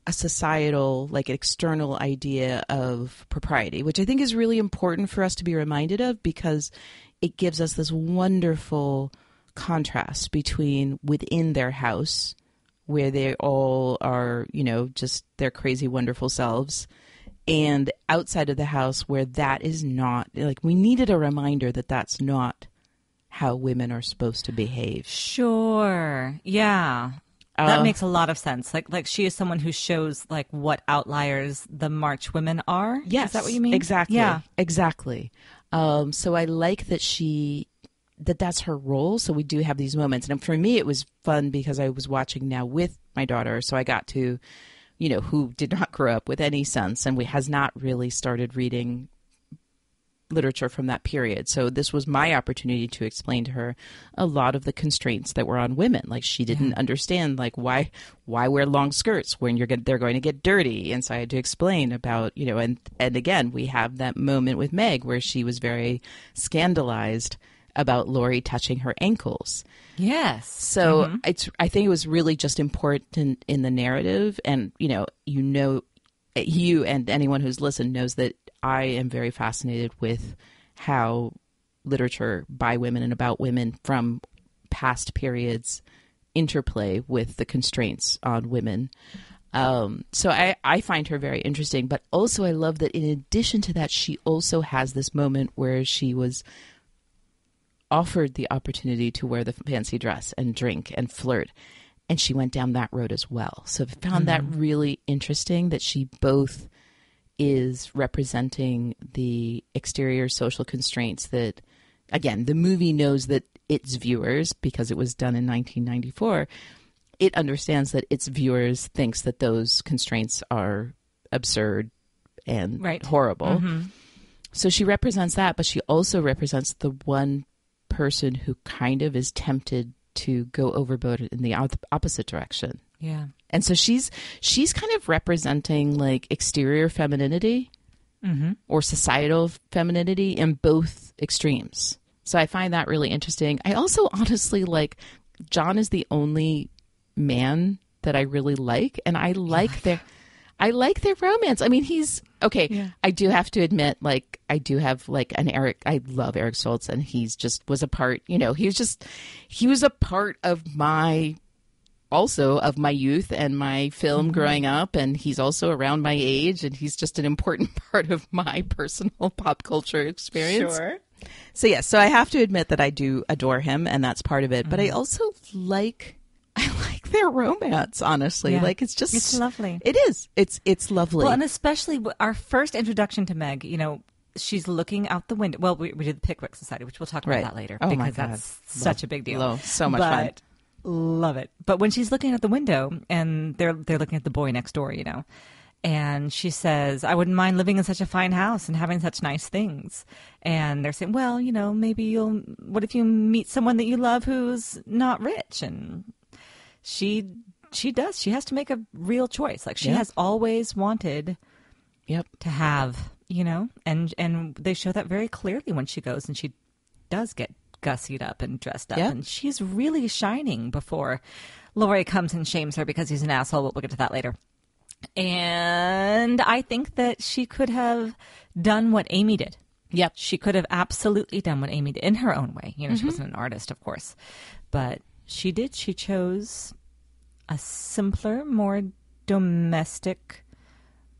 a societal, like, external idea of propriety, which I think is really important for us to be reminded of, because it gives us this wonderful contrast between within their house, where they all are, just their crazy, wonderful selves, and outside of the house, where that is not, like, we needed a reminder that that's not how women are supposed to behave. Sure. Yeah. That makes a lot of sense. Like she is someone who shows, like, what outliers the March women are. Yes. Is that what you mean? Exactly. Yeah. Exactly. So I like that that's her role. So we do have these moments. And for me, it was fun because I was watching now with my daughter. So I got to, who did not grow up with any sense and has not really started reading literature from that period. So this was my opportunity to explain to her a lot of the constraints that were on women. Like, she didn't understand, like, why wear long skirts when they're going to get dirty. And so I had to explain about, and again, we have that moment with Meg where she was very scandalized about Laurie touching her ankles. Yes. So I think it was really just important in the narrative, and you and anyone who's listened knows that I am very fascinated with how literature by women and about women from past periods interplay with the constraints on women. So I find her very interesting, but also I love that in addition to that, she also has this moment where she was offered the opportunity to wear the fancy dress and drink and flirt, and she went down that road as well. So I found that really interesting, that she both is representing the exterior social constraints that, again, the movie knows that its viewers, because it was done in 1994, it understands that its viewers thinks that those constraints are absurd and horrible. So she represents that, but she also represents the one person who kind of is tempted to go overboard in the opposite direction. Yeah. And so she's kind of representing like exterior femininity or societal femininity in both extremes. So I find that really interesting. I also honestly like John is the only man that I really like, and I like their romance. I mean, he's okay. Yeah. I do have to admit, like, I do have like an Eric. I love Eric Stoltz, and he's just was a part. You know, he was a part of my youth and my film growing up, and he's also around my age, and he's just an important part of my personal pop culture experience. Sure. So yeah, so I have to admit that I do adore him, and that's part of it. But I also like their romance, honestly. Yeah. Like it's lovely. It is. It's lovely. Well, and especially our first introduction to Meg, you know, she's looking out the window. Well, we did the Pickwick Society, which we'll talk about that later, because that's such a big deal. So much fun. Love it. But when she's looking out the window and they're looking at the boy next door, you know, and she says, I wouldn't mind living in such a fine house and having such nice things. And they're saying, well, you know, what if you meet someone that you love who's not rich? And she does. She has to make a real choice. Like she has always wanted to have, you know, and they show that very clearly when she goes and she does get gussied up and dressed up. And she's really shining before Laurie comes and shames her because he's an asshole, but we'll get to that later. And I think that she could have done what Amy did. Yep. She could have absolutely done what Amy did in her own way. You know, she wasn't an artist, of course. But she did. She chose a simpler, more domestic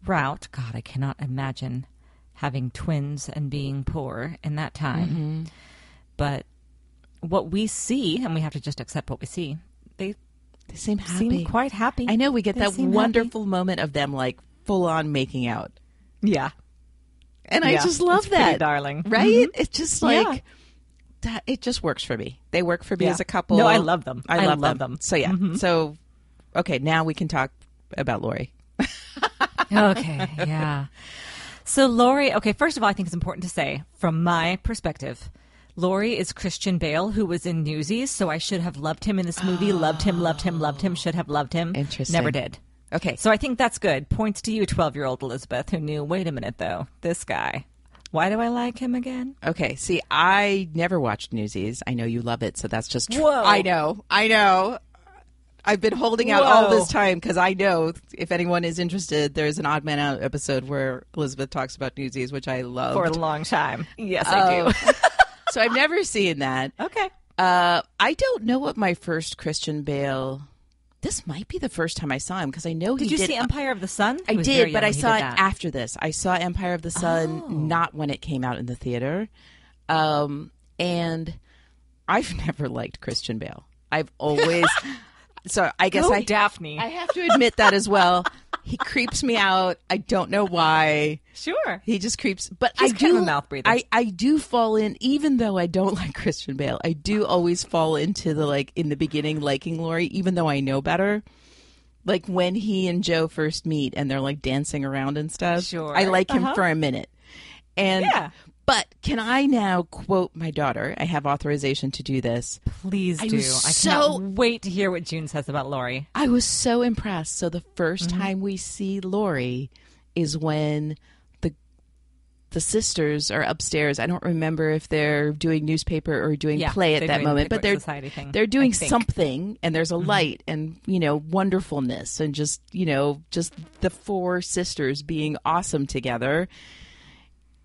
route. God, I cannot imagine having twins and being poor in that time. But what we see, and we have to just accept what we see, they seem happy. Seem quite happy. I know, we get that wonderful moment of them like full on making out. Yeah. And I just love that. Pretty darling. Right? It's just like that. It just works for me. They work for me as a couple. No, I love them. I love them. So yeah. So, okay, now we can talk about Laurie. Okay. Yeah. So Laurie, okay, first of all, I think it's important to say, from my perspective, Laurie is Christian Bale, who was in Newsies, so I should have loved him in this movie. Loved him, should have loved him. Interesting. Never did. Okay. So I think that's good. Points to you, 12-year-old Elizabeth, who knew, wait a minute, though, this guy. Why do I like him again? Okay, see, I never watched Newsies. I know you love it, so that's just... Whoa. I know. I've been holding out all this time because I know if anyone is interested, there's an Odd Man Out episode where Elizabeth talks about Newsies, which I love. For a long time. Yes, I do. So I've never seen that. Okay. I don't know what my first Christian Bale... This might be the first time I saw him because I know he did... Did you see Empire of the Sun? I did, but I saw it after this. I saw Empire of the Sun not when it came out in the theater. And I've never liked Christian Bale. I've always... So I guess Daphne. I have to admit that as well. He creeps me out. I don't know why. Sure. He just creeps. But He's kind of a mouth breather. I do fall in, even though I don't like Christian Bale, I do always fall into the, like, in the beginning, liking Laurie, even though I know better. Like when he and Joe first meet and they're like dancing around and stuff. Sure. I like him for a minute. And but can I now quote my daughter? I have authorization to do this. Please do. I cannot wait to hear what June says about Laurie. I was so impressed. So the first time we see Laurie is when the the sisters are upstairs. I don't remember if they're doing newspaper or doing play at that moment, but they're doing something, and there's a light and, wonderfulness, and just the four sisters being awesome together.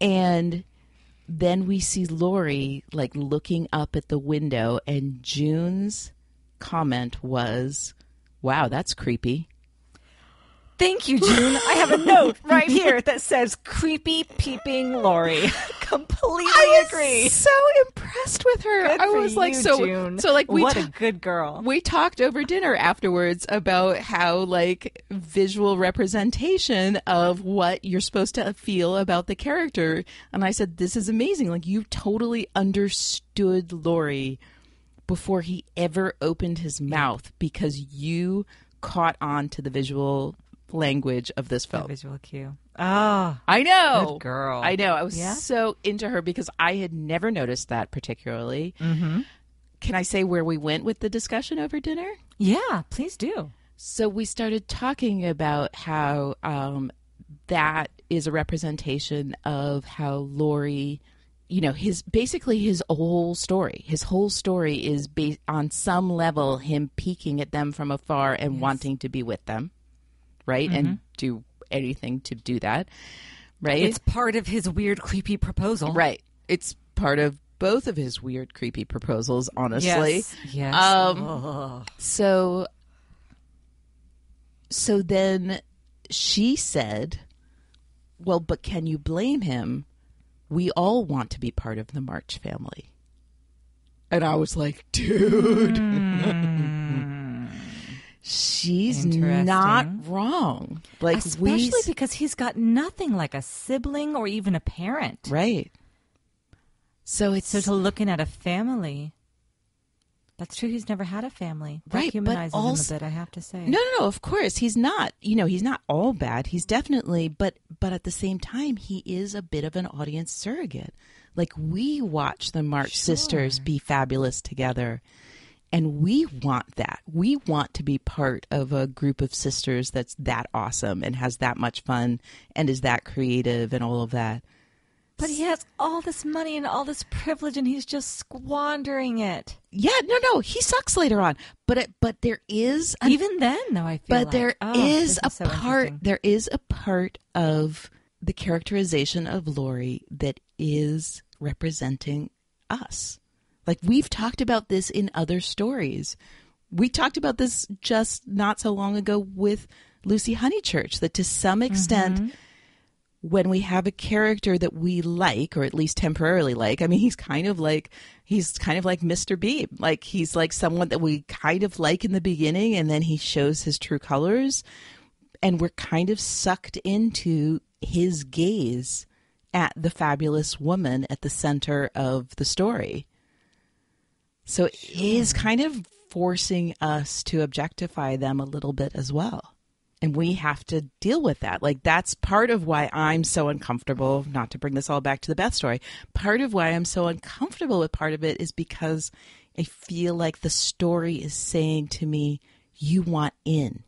And then we see Laurie like looking up at the window, and June's comment was, "Wow, that's creepy." Thank you, June. I have a note right here that says "creepy peeping Laurie." Completely agree. So impressed with her. Good I for was like, you, so June. so like what a good girl. We talked over dinner afterwards about how like visual representation of what you're supposed to feel about the character, and I said, this is amazing. Like, you totally understood Laurie before he ever opened his mouth, because you caught on to the visual language of this film. The visual cue. Oh, I know. Good girl. I know. I was so into her because I had never noticed that particularly. Mm-hmm. Can I say where we went with the discussion over dinner? Yeah, please do. So we started talking about how that is a representation of how Laurie, his whole story. His whole story is based on some level him peeking at them from afar and wanting to be with them. Right? Mm-hmm. And do anything to do that. Right? It's part of his weird, creepy proposal. Right. It's part of both of his weird, creepy proposals, honestly. Yes. So then she said, well, but can you blame him? We all want to be part of the March family. And I was like, dude. She's not wrong. Like, especially because he's got nothing like a sibling or even a parent. Right. So to looking at a family. That's true. He's never had a family. That humanizes him a bit, I have to say. No. Of course, he's not. He's not all bad. He's definitely, but at the same time, he is a bit of an audience surrogate. Like, we watch the March sisters be fabulous together. And we want that. We want to be part of a group of sisters that's that awesome and has that much fun and is that creative and all of that. But he has all this money and all this privilege, and he's just squandering it. Yeah, no, he sucks later on. But there is even then, though, I feel. But there is a part. There is a part of the characterization of Laurie that is representing us. Like, we've talked about this in other stories. We talked about this just not so long ago with Lucy Honeychurch, that to some extent, when we have a character that we like, or at least temporarily like, I mean, he's kind of like Mr. Bean. Like, he's like someone that we kind of like in the beginning, and then he shows his true colors, and we're kind of sucked into his gaze at the fabulous woman at the center of the story. So it is kind of forcing us to objectify them a little bit as well. And we have to deal with that. Like, that's part of why I'm so uncomfortable, not to bring this all back to the Beth story. Part of why I'm so uncomfortable with part of it is because I feel like the story is saying to me, you want in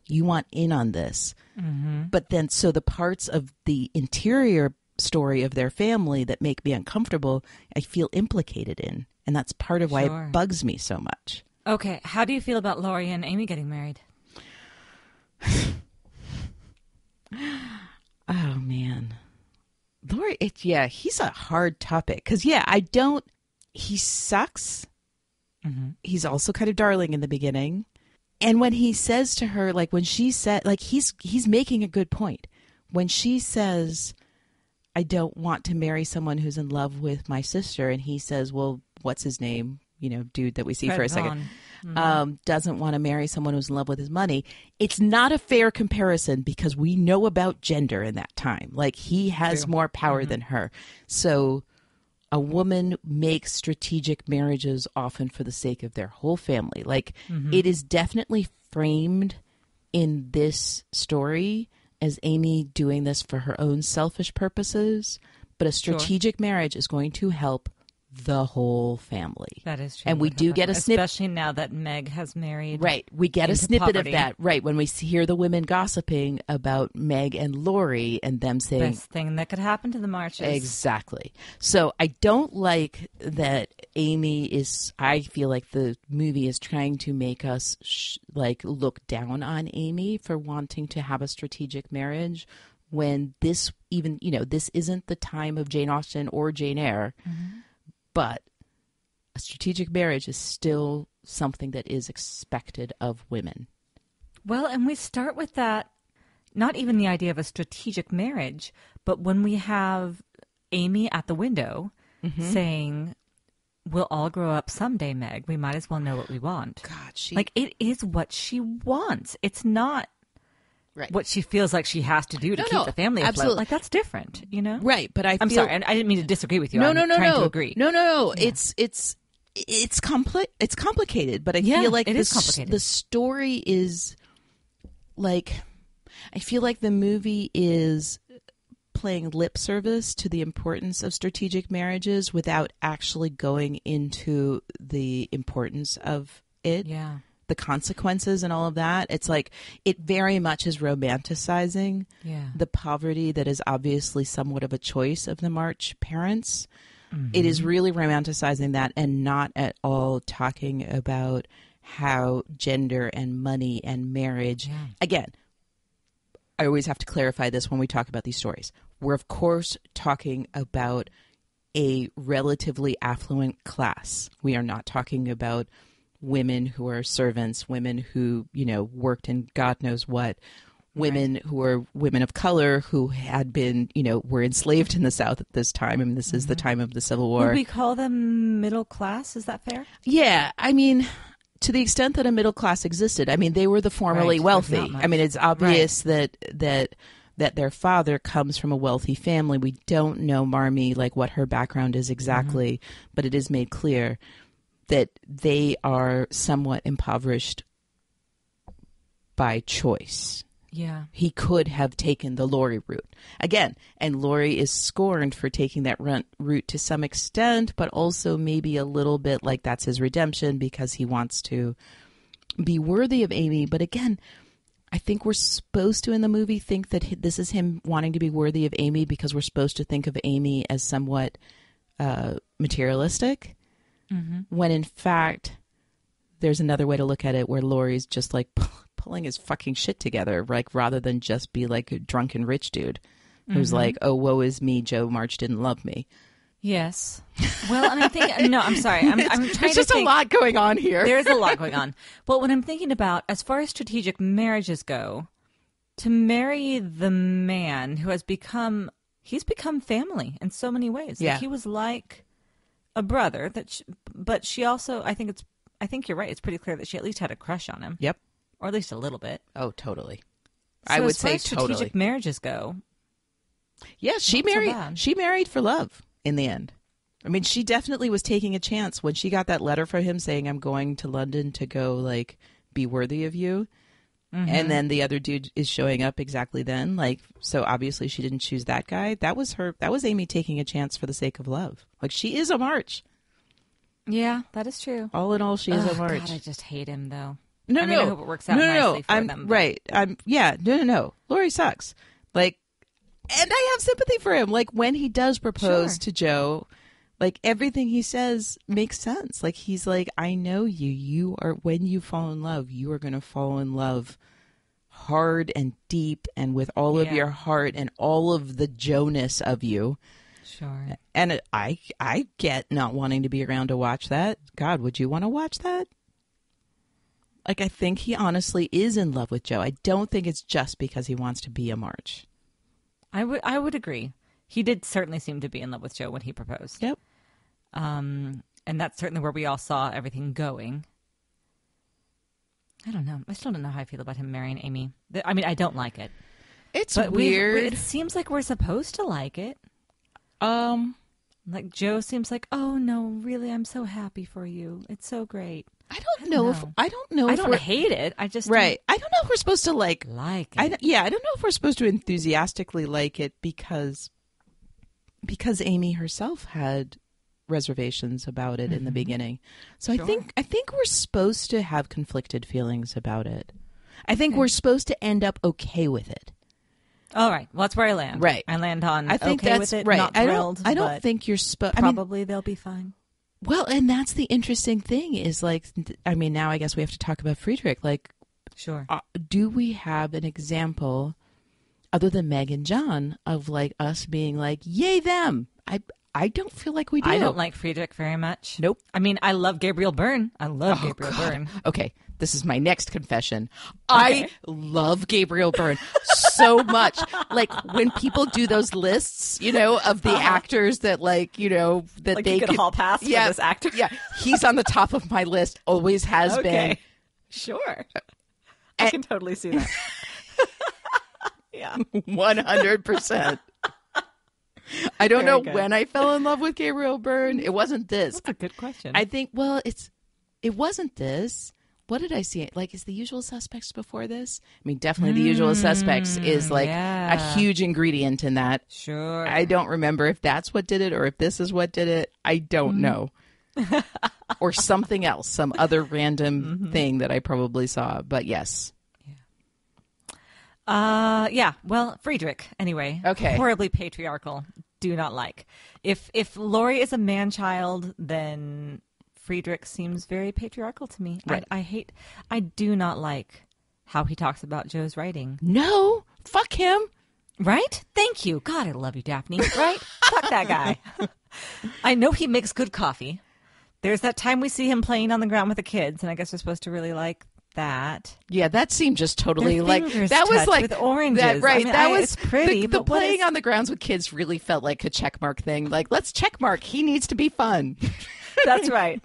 on this. Mm-hmm. But then, so the parts of the interior story of their family that make me uncomfortable, I feel implicated in. And that's part of why it bugs me so much. Okay. How do you feel about Laurie and Amy getting married? Oh, man. Laurie, he's a hard topic. Because, he sucks. Mm-hmm. He's also kind of darling in the beginning. And when he says to her, like, when she said, like, he's making a good point. When she says, I don't want to marry someone who's in love with my sister. And he says, well, what's his name? Dude that we see for a second. Mm-hmm. Doesn't want to marry someone who's in love with his money. It's not a fair comparison because we know about gender in that time. Like, he has more power than her. So a woman makes strategic marriages often for the sake of their whole family. Like, it is definitely framed in this story as Amy doing this for her own selfish purposes. But a strategic marriage is going to help the whole family. That is true. And we do get a snippet. Especially now that Meg has married. Right. We get a snippet poverty. of that. Right. When we hear the women gossiping about Meg and Laurie and them saying. Best thing that could happen to the Marches. Exactly. So I don't like that Amy is, I feel like the movie is trying to make us look down on Amy for wanting to have a strategic marriage when this even, this isn't the time of Jane Austen or Jane Eyre. Mm-hmm. But a strategic marriage is still something that is expected of women. Well, and we start with that, not even the idea of a strategic marriage, but when we have Amy at the window saying, we'll all grow up someday, Meg. We might as well know what we want. God, it is what she wants. It's not what she feels like she has to do to keep the family afloat. Absolutely. Like, that's different, Right, but I'm sorry, and I didn't mean to disagree with you. No, I'm trying to agree. No. Yeah. It's complicated, but I feel like it is complicated. The story is like, I feel like the movie is playing lip service to the importance of strategic marriages without actually going into the importance of it. Yeah. The consequences and all of that. It's like it very much is romanticizing the poverty that is obviously somewhat of a choice of the March parents. Mm-hmm. It is really romanticizing that and not at all talking about how gender and money and marriage. Yeah. Again, I always have to clarify this when we talk about these stories. We're, of course, talking about a relatively affluent class. We are not talking about women who are servants, women who, worked in God knows what, women who are women of color who had been, were enslaved in the South at this time. I mean, this is the time of the Civil War. Would we call them middle class? Is that fair? Yeah. I mean, to the extent that a middle class existed, I mean, they were the formerly wealthy. I mean, it's obvious that their father comes from a wealthy family. We don't know Marmee, like what her background is exactly, but it is made clear that they are somewhat impoverished by choice. Yeah. He could have taken the Laurie route. Again, and Laurie is scorned for taking that route to some extent, but also maybe a little bit like that's his redemption because he wants to be worthy of Amy. But again, I think we're supposed to in the movie think that this is him wanting to be worthy of Amy because we're supposed to think of Amy as somewhat materialistic. Mm-hmm. When in fact, there's another way to look at it where Laurie's just like pulling his fucking shit together, like rather than just be like a drunken rich dude who's like, oh, woe is me, Joe March didn't love me. Yes. Well, and I think, no, I'm sorry. I'm trying to think. There's just a lot going on here. There is a lot going on. But when I'm thinking about, as far as strategic marriages go, to marry the man who has he's become family in so many ways. Yeah. Like he was like a brother, but she also, I think you're right. It's pretty clear that she at least had a crush on him. Yep. Or at least a little bit. Oh, totally. So I would as far say as strategic marriages go. Yeah, she married for love in the end. I mean, she definitely was taking a chance when she got that letter from him saying, I'm going to London to go like be worthy of you. Mm-hmm. And then the other dude is showing up exactly then. Like, so obviously she didn't choose that guy. That was Amy taking a chance for the sake of love. Like, she is a March. Yeah, that is true. All in all, she is a March. God, I just hate him though. No, I hope it works out nicely for them. But... Right. No. Laurie sucks. Like, and I have sympathy for him. Like, when he does propose to Joe, like, everything he says makes sense. Like, he's like, I know you. You are, when you fall in love, you are going to fall in love hard and deep and with all of your heart and all of the Joe-ness of you. Sure. And I get not wanting to be around to watch that. God, would you want to watch that? Like, I think he honestly is in love with Joe. I don't think it's just because he wants to be a March. I would agree. He did certainly seem to be in love with Joe when he proposed. Yep. And that's certainly where we all saw everything going. I don't know. I still don't know how I feel about him marrying Amy. I mean, I don't like it. It's weird. It seems like we're supposed to like it. Like Joe seems like, oh no, really, I'm so happy for you. It's so great. I don't know if I hate it. I just right. I don't know if we're supposed to like it. I don't know if we're supposed to enthusiastically like it because Amy herself had reservations about it in the beginning. So Sure. I think we're supposed to have conflicted feelings about it. I think we're supposed to end up okay with it. All right. Well, that's where I land. Right. I land on I think okay that's with it, right. not I thrilled. don't but think you're supposed. probably they'll be fine. Well, and that's the interesting thing is like, I mean, now I guess we have to talk about Friedrich. Like, Sure. Do we have an example other than Meg and John of like us being like, yay them? I don't feel like we do. I don't like Friedrich very much. Nope. I mean, I love Gabriel Byrne. I love Gabriel Byrne. Okay, this is my next confession. Okay. I love Gabriel Byrne so much. Like when people do those lists, you know, of the actors that like, you know, that Like they you could hall pass for this actor. Yeah, he's on the top of my list. Always has been. Okay. Sure. I can totally see that. Yeah. 100%. I don't Very know good. when I fell in love with Gabriel Byrne. It wasn't this. That's a good question. I think, well, it wasn't this. What did I see? Like, is The Usual Suspects before this? I mean, definitely The Usual Suspects is like yeah. a huge ingredient in that. Sure. I don't remember if that's what did it or if this is what did it. I don't know. Or something else, some other random thing that I probably saw. But yes. Yeah. Well, Friedrich, anyway. Okay. Horribly patriarchal. Do not like. If Laurie is a man-child, then Friedrich seems very patriarchal to me. Right. I do not like how he talks about Joe's writing. No. Fuck him. Right? Thank you. God, I love you, Daphne. Right? Fuck that guy. I know he makes good coffee. There's that time we see him playing on the ground with the kids, and I guess we're supposed to really like that. Yeah, that seemed just totally Their like fingers that was touch like with oranges. That, right, I mean, that was it's pretty. The but what playing is- on the grounds with kids really felt like a checkmark thing. Like, let's checkmark. He needs to be fun. That's right.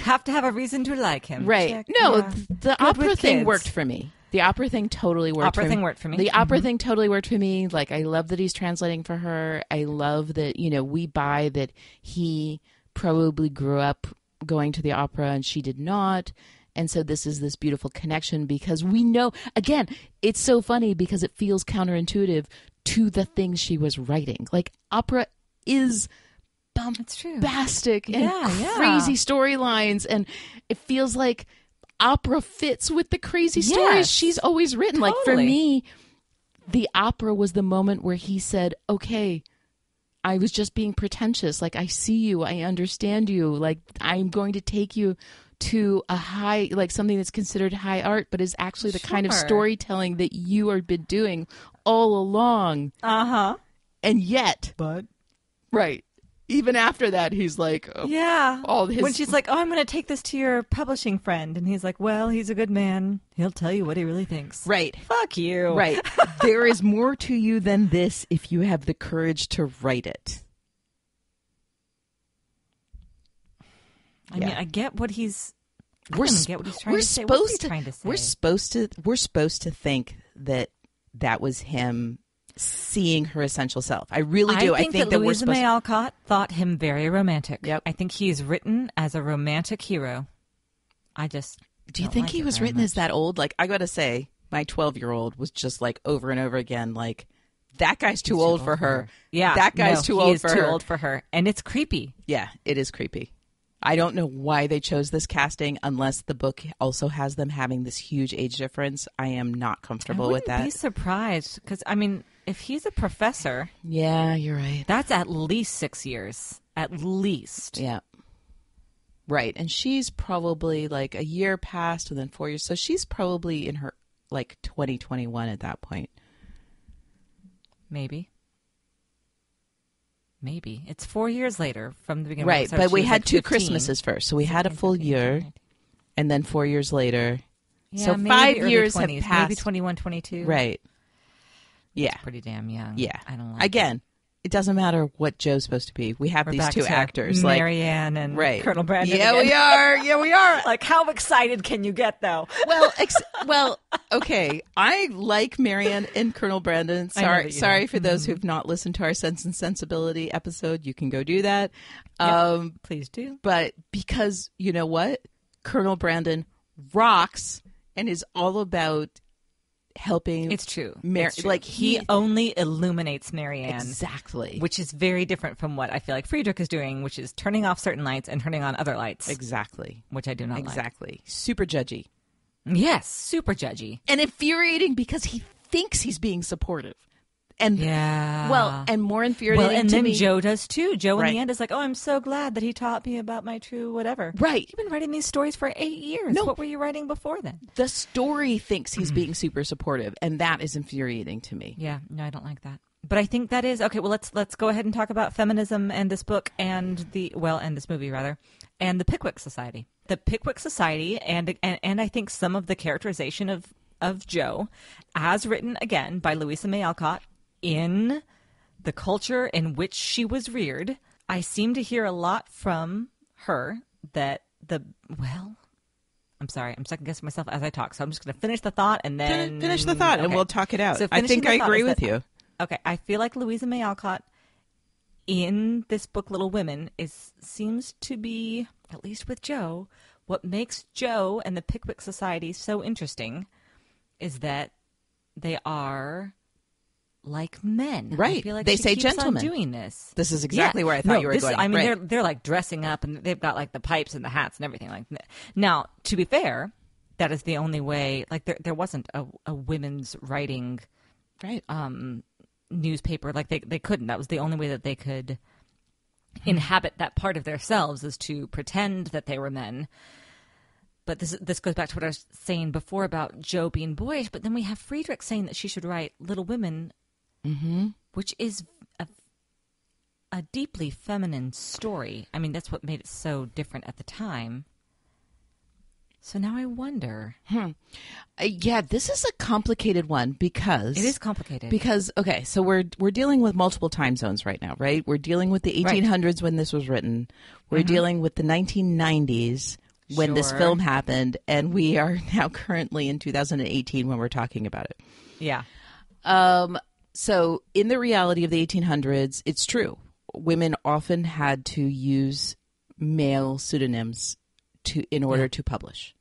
Have to have a reason to like him. Right? Check. No, Yeah. the Good opera with thing kids. worked for me. The opera thing totally worked. Opera for thing me. worked for me. The opera thing totally worked for me. Like, I love that he's translating for her. I love that we buy that he probably grew up going to the opera and she did not. And so this is this beautiful connection because we know, again, it's so funny because it feels counterintuitive to the things she was writing. Like, opera is It's true. bombastic and Yeah. crazy storylines, and it feels like opera fits with the crazy stories Yes. she's always written. Like, for Totally. me, the opera was the moment where he said, okay, I was just being pretentious. Like, I see you. I understand you. Like, I'm going to take you to a high, like something that's considered high art, but is actually the kind of Sure. storytelling that you have been doing all along. Uh-huh. And yet, But right, even after that, he's like, oh, yeah. all his... When she's like, "Oh, I'm going to take this to your publishing friend," and he's like, "Well, he's a good man. He'll tell you what he really thinks." Right. Fuck you. Right. There is more to you than this if you have the courage to write it. I mean, I get what he's. I We're don't s- get what he's trying we're to say. supposed What's he to, trying to say? we're supposed to think that was him seeing her essential self. I really do. I think that we're Louisa supposed May Alcott thought him very romantic. Yep. I think he's written as a romantic hero. I just. Do you don't think like he it was very written as much. that old? Like, I got to say, my 12-year-old was just like over and over again, like, that guy's too He's old for her. Yeah, That guy's no, too he old is for too her. old for her, and it's creepy. Yeah, it is creepy. I don't know why they chose this casting unless the book also has them having this huge age difference. I am not comfortable with I that. wouldn't be surprised because I mean, if he's a professor, Yeah, you're right. that's at least 6 years, at least. Yeah. Right. And she's probably like a year past and then 4 years. So she's probably in her like 2021 at that point. Maybe it's 4 years later from the beginning. Right. So But she we was, had like, 2 15. Christmases first. So we had a full 15, year 19. and then 4 years later. Yeah, so maybe 5 early years 20s, have passed. Maybe 21, 22. Right. Yeah. Pretty damn young. Yeah. I don't like Again, it doesn't matter what Joe's supposed to be. We have We're these back 2 to actors. Marianne and right. Colonel Brandon. Yeah, again. we are. Yeah, we are. Like, how excited can you get, though? Well, okay. I like Marianne and Colonel Brandon. I know that you Sorry do. for those who've not listened to our Sense and Sensibility episode. You can go do that. Yeah, please do. But because you know what, Colonel Brandon rocks and is all about helping. It's true. Like he only illuminates Marianne. Exactly. Which is very different from what I feel like Friedrich is doing, which is turning off certain lights and turning on other lights. Exactly. Which I do not like. Exactly. Super judgy. Yes, super judgy. And infuriating because he thinks he's being supportive. And and more infuriating to me. And then Joe does too. Joe in the end is like, oh, I'm so glad that he taught me about my true whatever. Right. You've been writing these stories for 8 years. No. What were you writing before then? The story thinks he's being super supportive, and that is infuriating to me. Yeah, no, I don't like that. But I think that is okay. Well, let's go ahead and talk about feminism and this book and this movie rather, and the Pickwick Society. The Pickwick Society and I think some of the characterization of Joe, as written again by Louisa May Alcott in the culture in which she was reared. I seem to hear a lot from her that I'm sorry, I'm second guessing myself as I talk, so I'm just going to finish the thought and then finish the thought and we'll talk it out. So I think I agree with you. Okay, I feel like Louisa May Alcott in this book, Little Women, seems to be, at least with Joe, what makes Joe and the Pickwick Society so interesting is that they are like men. Right. I feel like they she say keeps gentlemen. on doing this. This is exactly where I thought you were going. I mean, right. they're like dressing up and they've got like the pipes and the hats and everything. Like now, to be fair, that is the only way. Like there wasn't a women's writing, right? Newspaper. Like they couldn't. That was the only way that they could inhabit that part of themselves, is to pretend that they were men. But this goes back to what I was saying before about Joe being boyish. But then we have Friedrich saying that she should write Little Women, which is a deeply feminine story. I mean, that's what made it so different at the time. So now I wonder. Yeah, this is a complicated one because it is complicated. Because so we're dealing with multiple time zones right now, right? We're dealing with the 1800s when this was written. We're dealing with the 1990s when this film happened, and we are now currently in 2018 when we're talking about it. Yeah. So in the reality of the 1800s, it's true. Women often had to use male pseudonyms in order to publish,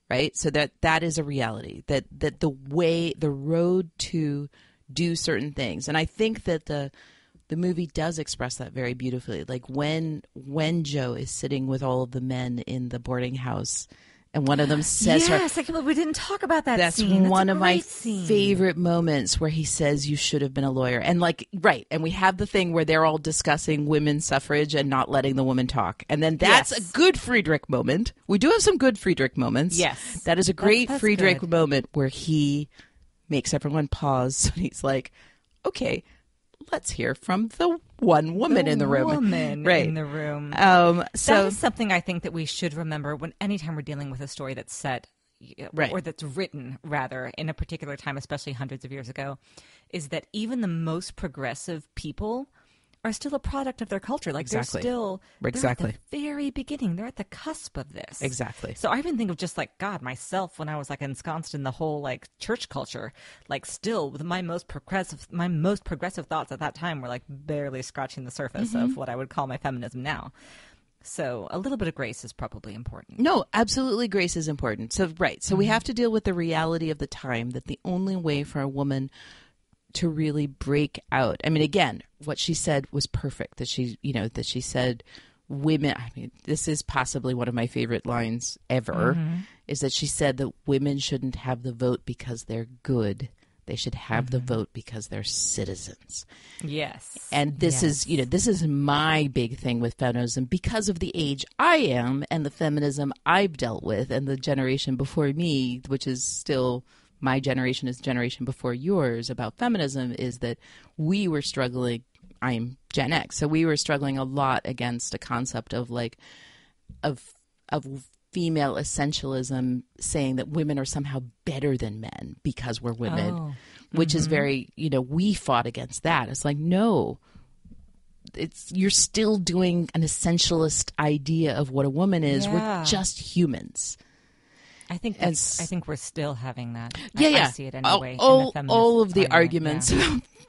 right? So that is a reality, that the road to do certain things. And I think that the movie does express that very beautifully. Like when Joe is sitting with all of the men in the boarding house, and one of them says, "Yes, we didn't talk about that that's scene. That's one of my scene. favorite moments where he says, you should have been a lawyer." And and we have the thing where they're all discussing women's suffrage and not letting the woman talk. And then that's a good Friedrich moment. We do have some good Friedrich moments. Yes. That is a great that's Friedrich good. moment where he makes everyone pause. And he's like, okay, let's hear from the one woman in the room. In the room. So that is something I think that we should remember anytime we're dealing with a story that's set, or that's written rather, in a particular time, especially hundreds of years ago, is that even the most progressive people are still a product of their culture. Like they're at the very beginning. They're at the cusp of this. Exactly. So I even think of just like myself when I was like ensconced in the whole like church culture, like still with my most progressive thoughts at that time were like barely scratching the surface of what I would call my feminism now. So a little bit of grace is probably important. No, absolutely, grace is important. So we have to deal with the reality of the time, that the only way for a woman to really break out. I mean, again, what she said was perfect. That she said women, I mean, this is possibly one of my favorite lines ever, is that she said that women shouldn't have the vote because they're good. They should have the vote because they're citizens. Yes. And this is my big thing with feminism, because of the age I am and the feminism I've dealt with, and the generation before me, which is still my generation, is the generation before yours, about feminism, is that we were struggling. I'm Gen X, so we were struggling a lot against a concept of female essentialism, saying that women are somehow better than men because we're women, which is very, we fought against that. It's like, no, you're still doing an essentialist idea of what a woman is. Yeah. We're just humans. I think we're still having that. Yeah, I see it anyway. All of the arguments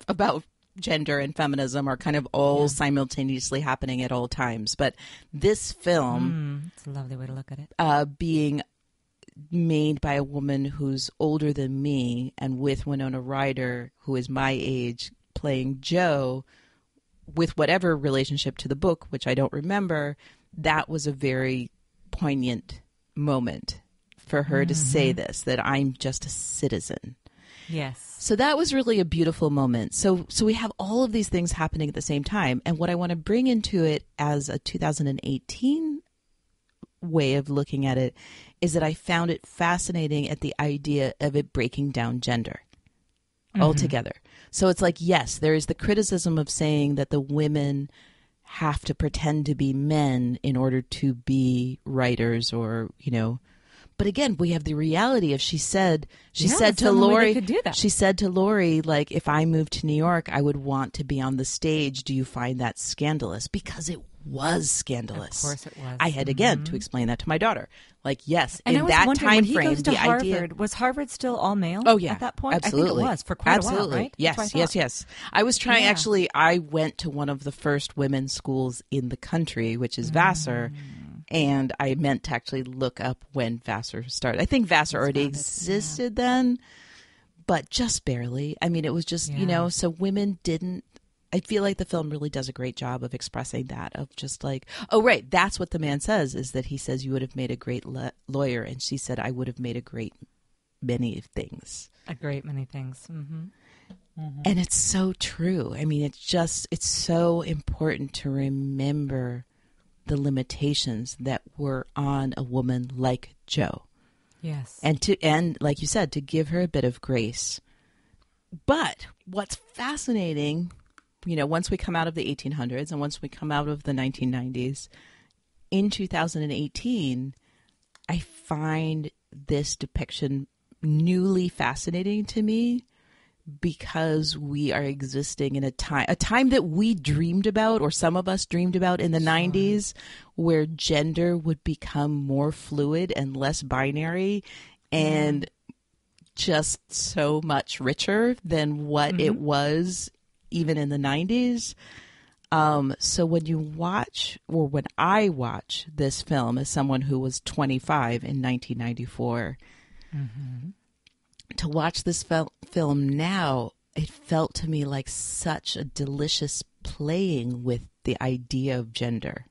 about gender and feminism are kind of all simultaneously happening at all times. But this film, it's a lovely way to look at it, being made by a woman who's older than me, and with Winona Ryder, who is my age, playing Jo, with whatever relationship to the book, which I don't remember, that was a very poignant moment for her to say this, that I'm just a citizen. Yes. So that was really a beautiful moment. So we have all of these things happening at the same time. And what I want to bring into it as a 2018 way of looking at it is that I found it fascinating at the idea of it breaking down gender altogether. So it's like, yes, there is the criticism of saying that the women have to pretend to be men in order to be writers, or, you know, but again, we have the reality of she said to Laurie, she said to Laurie, like, if I moved to New York, I would want to be on the stage. Do you find that scandalous? Because it was scandalous. Of course it was. I had, again, to explain that to my daughter. Like, yes, and in that time frame, when he goes to the Harvard, idea... Was Harvard still all male at that point? Absolutely. I think it was for quite a while, right? Yes. I was trying, actually, I went to one of the first women's schools in the country, which is Vassar. And I meant to actually look up when Vassar started. I think Vassar already existed then, but just barely. I mean, it was just, you know, so women didn't. I feel like the film really does a great job of expressing that, of just like, oh, right, that's what the man says, is that he says, you would have made a great lawyer. And she said, I would have made a great many things. A great many things. And it's so true. I mean, it's so important to remember the limitations that were on a woman like Jo. Yes. And like you said, to give her a bit of grace. But what's fascinating, you know, once we come out of the 1800s and once we come out of the 1990s, in 2018, I find this depiction newly fascinating to me, because we are existing in a time that we dreamed about, or some of us dreamed about in the 90s, where gender would become more fluid and less binary and just so much richer than what it was even in the 90s. So when you watch, or when I watch this film as someone who was 25 in 1994, to watch this film now, it felt to me like such a delicious playing with the idea of gender.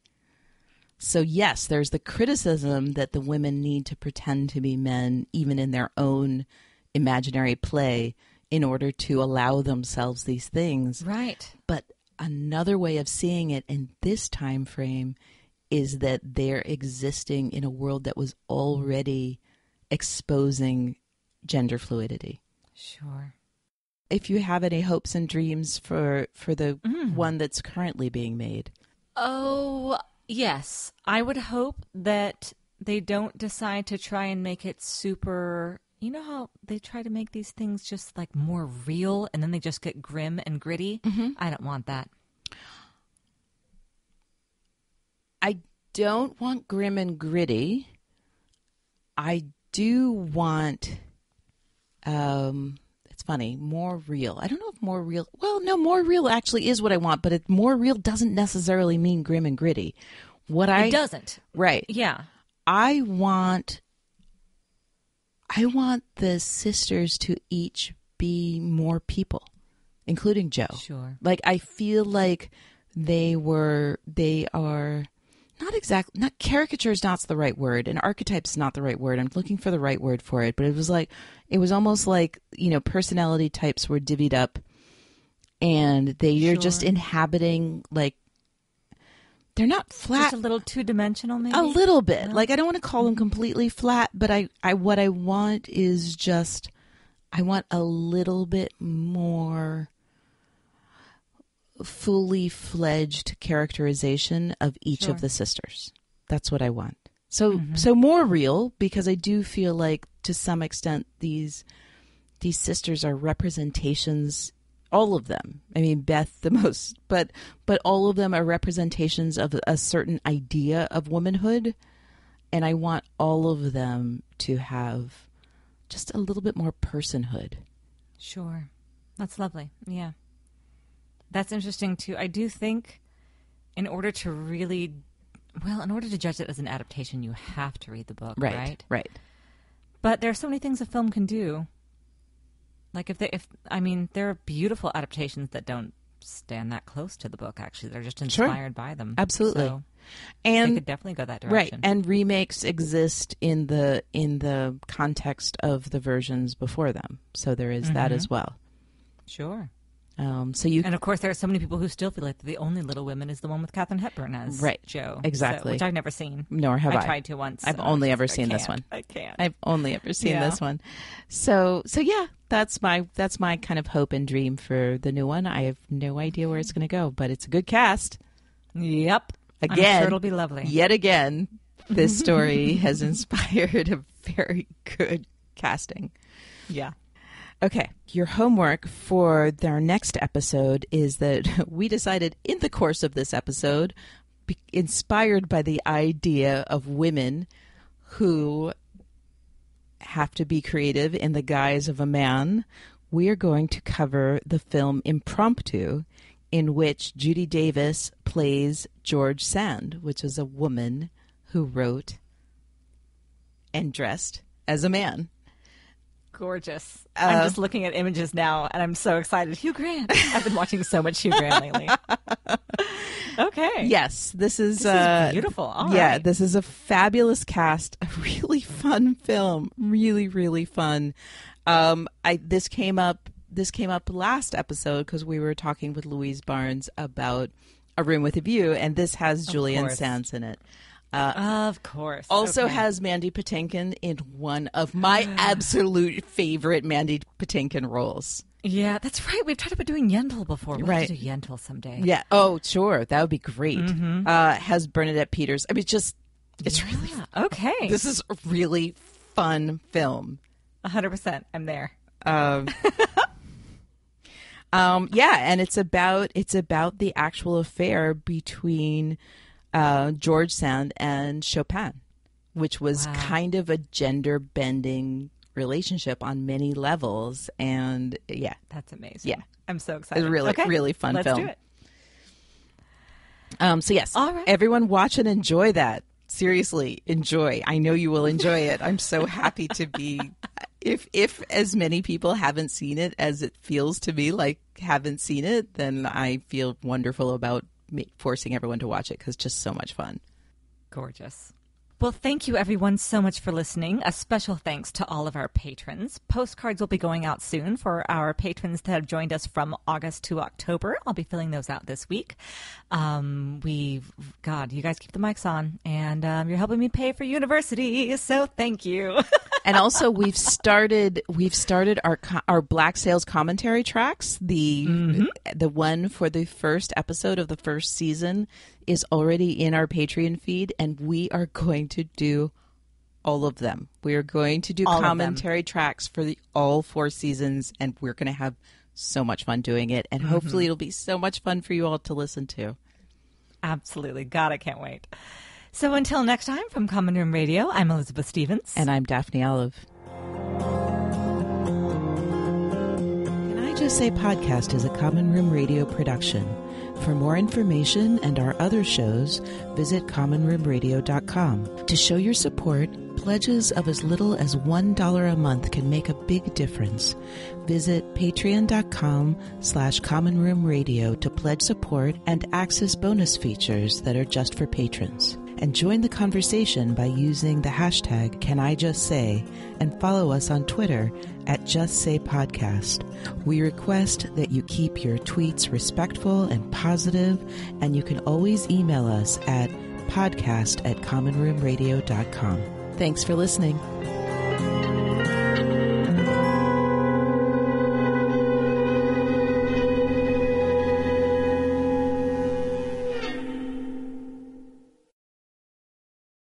So yes, there's the criticism that the women need to pretend to be men, even in their own imaginary play, in order to allow themselves these things. Right. But another way of seeing it in this time frame is that they're existing in a world that was already exposing gender fluidity. Sure. If you have any hopes and dreams for the one that's currently being made. Oh, yes. I would hope that they don't decide to try and make it super... You know how they try to make these things just like more real, and then they just get grim and gritty? I don't want that. I don't want grim and gritty. I do want... it's funny, more real. I don't know if more real... Well, no, more real actually is what I want, but more real doesn't necessarily mean grim and gritty. It doesn't. Right. Yeah. I want the sisters to each be more people, including Jo. Sure. Like, I feel like they are... Not caricature is not the right word, and archetype is not the right word. I'm looking for the right word for it, but it was almost like, you know, personality types were divvied up, and you're just inhabiting, like, they're not flat. Just a little two-dimensional, maybe? A little bit. No? Like, I don't want to call them completely flat, but what I want is just, I want a little bit more fully fledged characterization of each of the sisters. That's what I want. So more real, because I do feel like to some extent these sisters are representations, all of them. I mean, Beth the most, but all of them are representations of a certain idea of womanhood, and I want all of them to have just a little bit more personhood. Sure. That's lovely. Yeah. That's interesting, too. I do think in order to judge it as an adaptation, you have to read the book, right? Right. But there are so many things a film can do. Like there are beautiful adaptations that don't stand that close to the book. Actually, they're just inspired by them. Absolutely, so and they could definitely go that direction. Right, and remakes exist in the context of the versions before them. So there is that as well. Sure. And of course, there are so many people who still feel like the only Little Women is the one with Katharine Hepburn as Jo. Exactly. Which I've never seen. Nor have I. I tried to once. I've only ever seen this one. I can't. I've only ever seen this one. So yeah, that's my kind of hope and dream for the new one. I have no idea where it's going to go, but it's a good cast. Yep. Again, I'm sure it'll be lovely. Yet again, this story has inspired a very good casting. Yeah. Okay, your homework for our next episode is that we decided in the course of this episode, inspired by the idea of women who have to be creative in the guise of a man, we are going to cover the film Impromptu, in which Judy Davis plays George Sand, which is a woman who wrote and dressed as a man. Gorgeous. I'm just looking at images now, and I'm so excited. Hugh Grant. I've been watching so much Hugh Grant lately. Okay. This is beautiful. All yeah, right. This is a fabulous cast. A really fun film. Really, really fun. This came up last episode because we were talking with Louise Barnes about A Room with a View, and this has Julian Sands in it. Of course. Also has Mandy Patinkin in one of my absolute favorite Mandy Patinkin roles. Yeah, that's right. We've talked about doing Yentl before. We'll have to do Yentl someday. Yeah. Oh, sure. That would be great. Has Bernadette Peters. I mean, it's really fun. Okay. This is a really fun film. 100%. I'm there. And it's about the actual affair between George Sand and Chopin, which was kind of a gender-bending relationship on many levels. And yeah. That's amazing. Yeah. I'm so excited. It's a really, really fun film. Let's do it. So yes, all right. Everyone watch and enjoy that. Seriously, enjoy. I know you will enjoy it. I'm so happy to be... If as many people haven't seen it as it feels to me like haven't seen it, then I feel wonderful about forcing everyone to watch it because it's just so much fun. Gorgeous. Well, thank you everyone so much for listening. A special thanks to all of our patrons. Postcards will be going out soon for our patrons that have joined us from August to October. I'll be filling those out this week. You guys keep the mics on, and you're helping me pay for university, so thank you. And also, we've started our Black Sails commentary tracks. The one for the first episode of the first season is already in our Patreon feed, and we are going to do all of them. We are going to do commentary tracks for all 4 seasons, and we're going to have so much fun doing it. And hopefully, it'll be so much fun for you all to listen to. Absolutely, God, I can't wait. So until next time, from Common Room Radio, I'm Elizabeth Stevens. And I'm Daphne Olive. Can I Just Say Podcast is a Common Room Radio production. For more information and our other shows, visit commonroomradio.com. To show your support, pledges of as little as $1 a month can make a big difference. Visit patreon.com/commonroomradio to pledge support and access bonus features that are just for patrons. And join the conversation by using the hashtag #CanIJustSay and follow us on Twitter @JustSayPodcast. We request that you keep your tweets respectful and positive, and you can always email us at podcast@commonroomradio.com. Thanks for listening.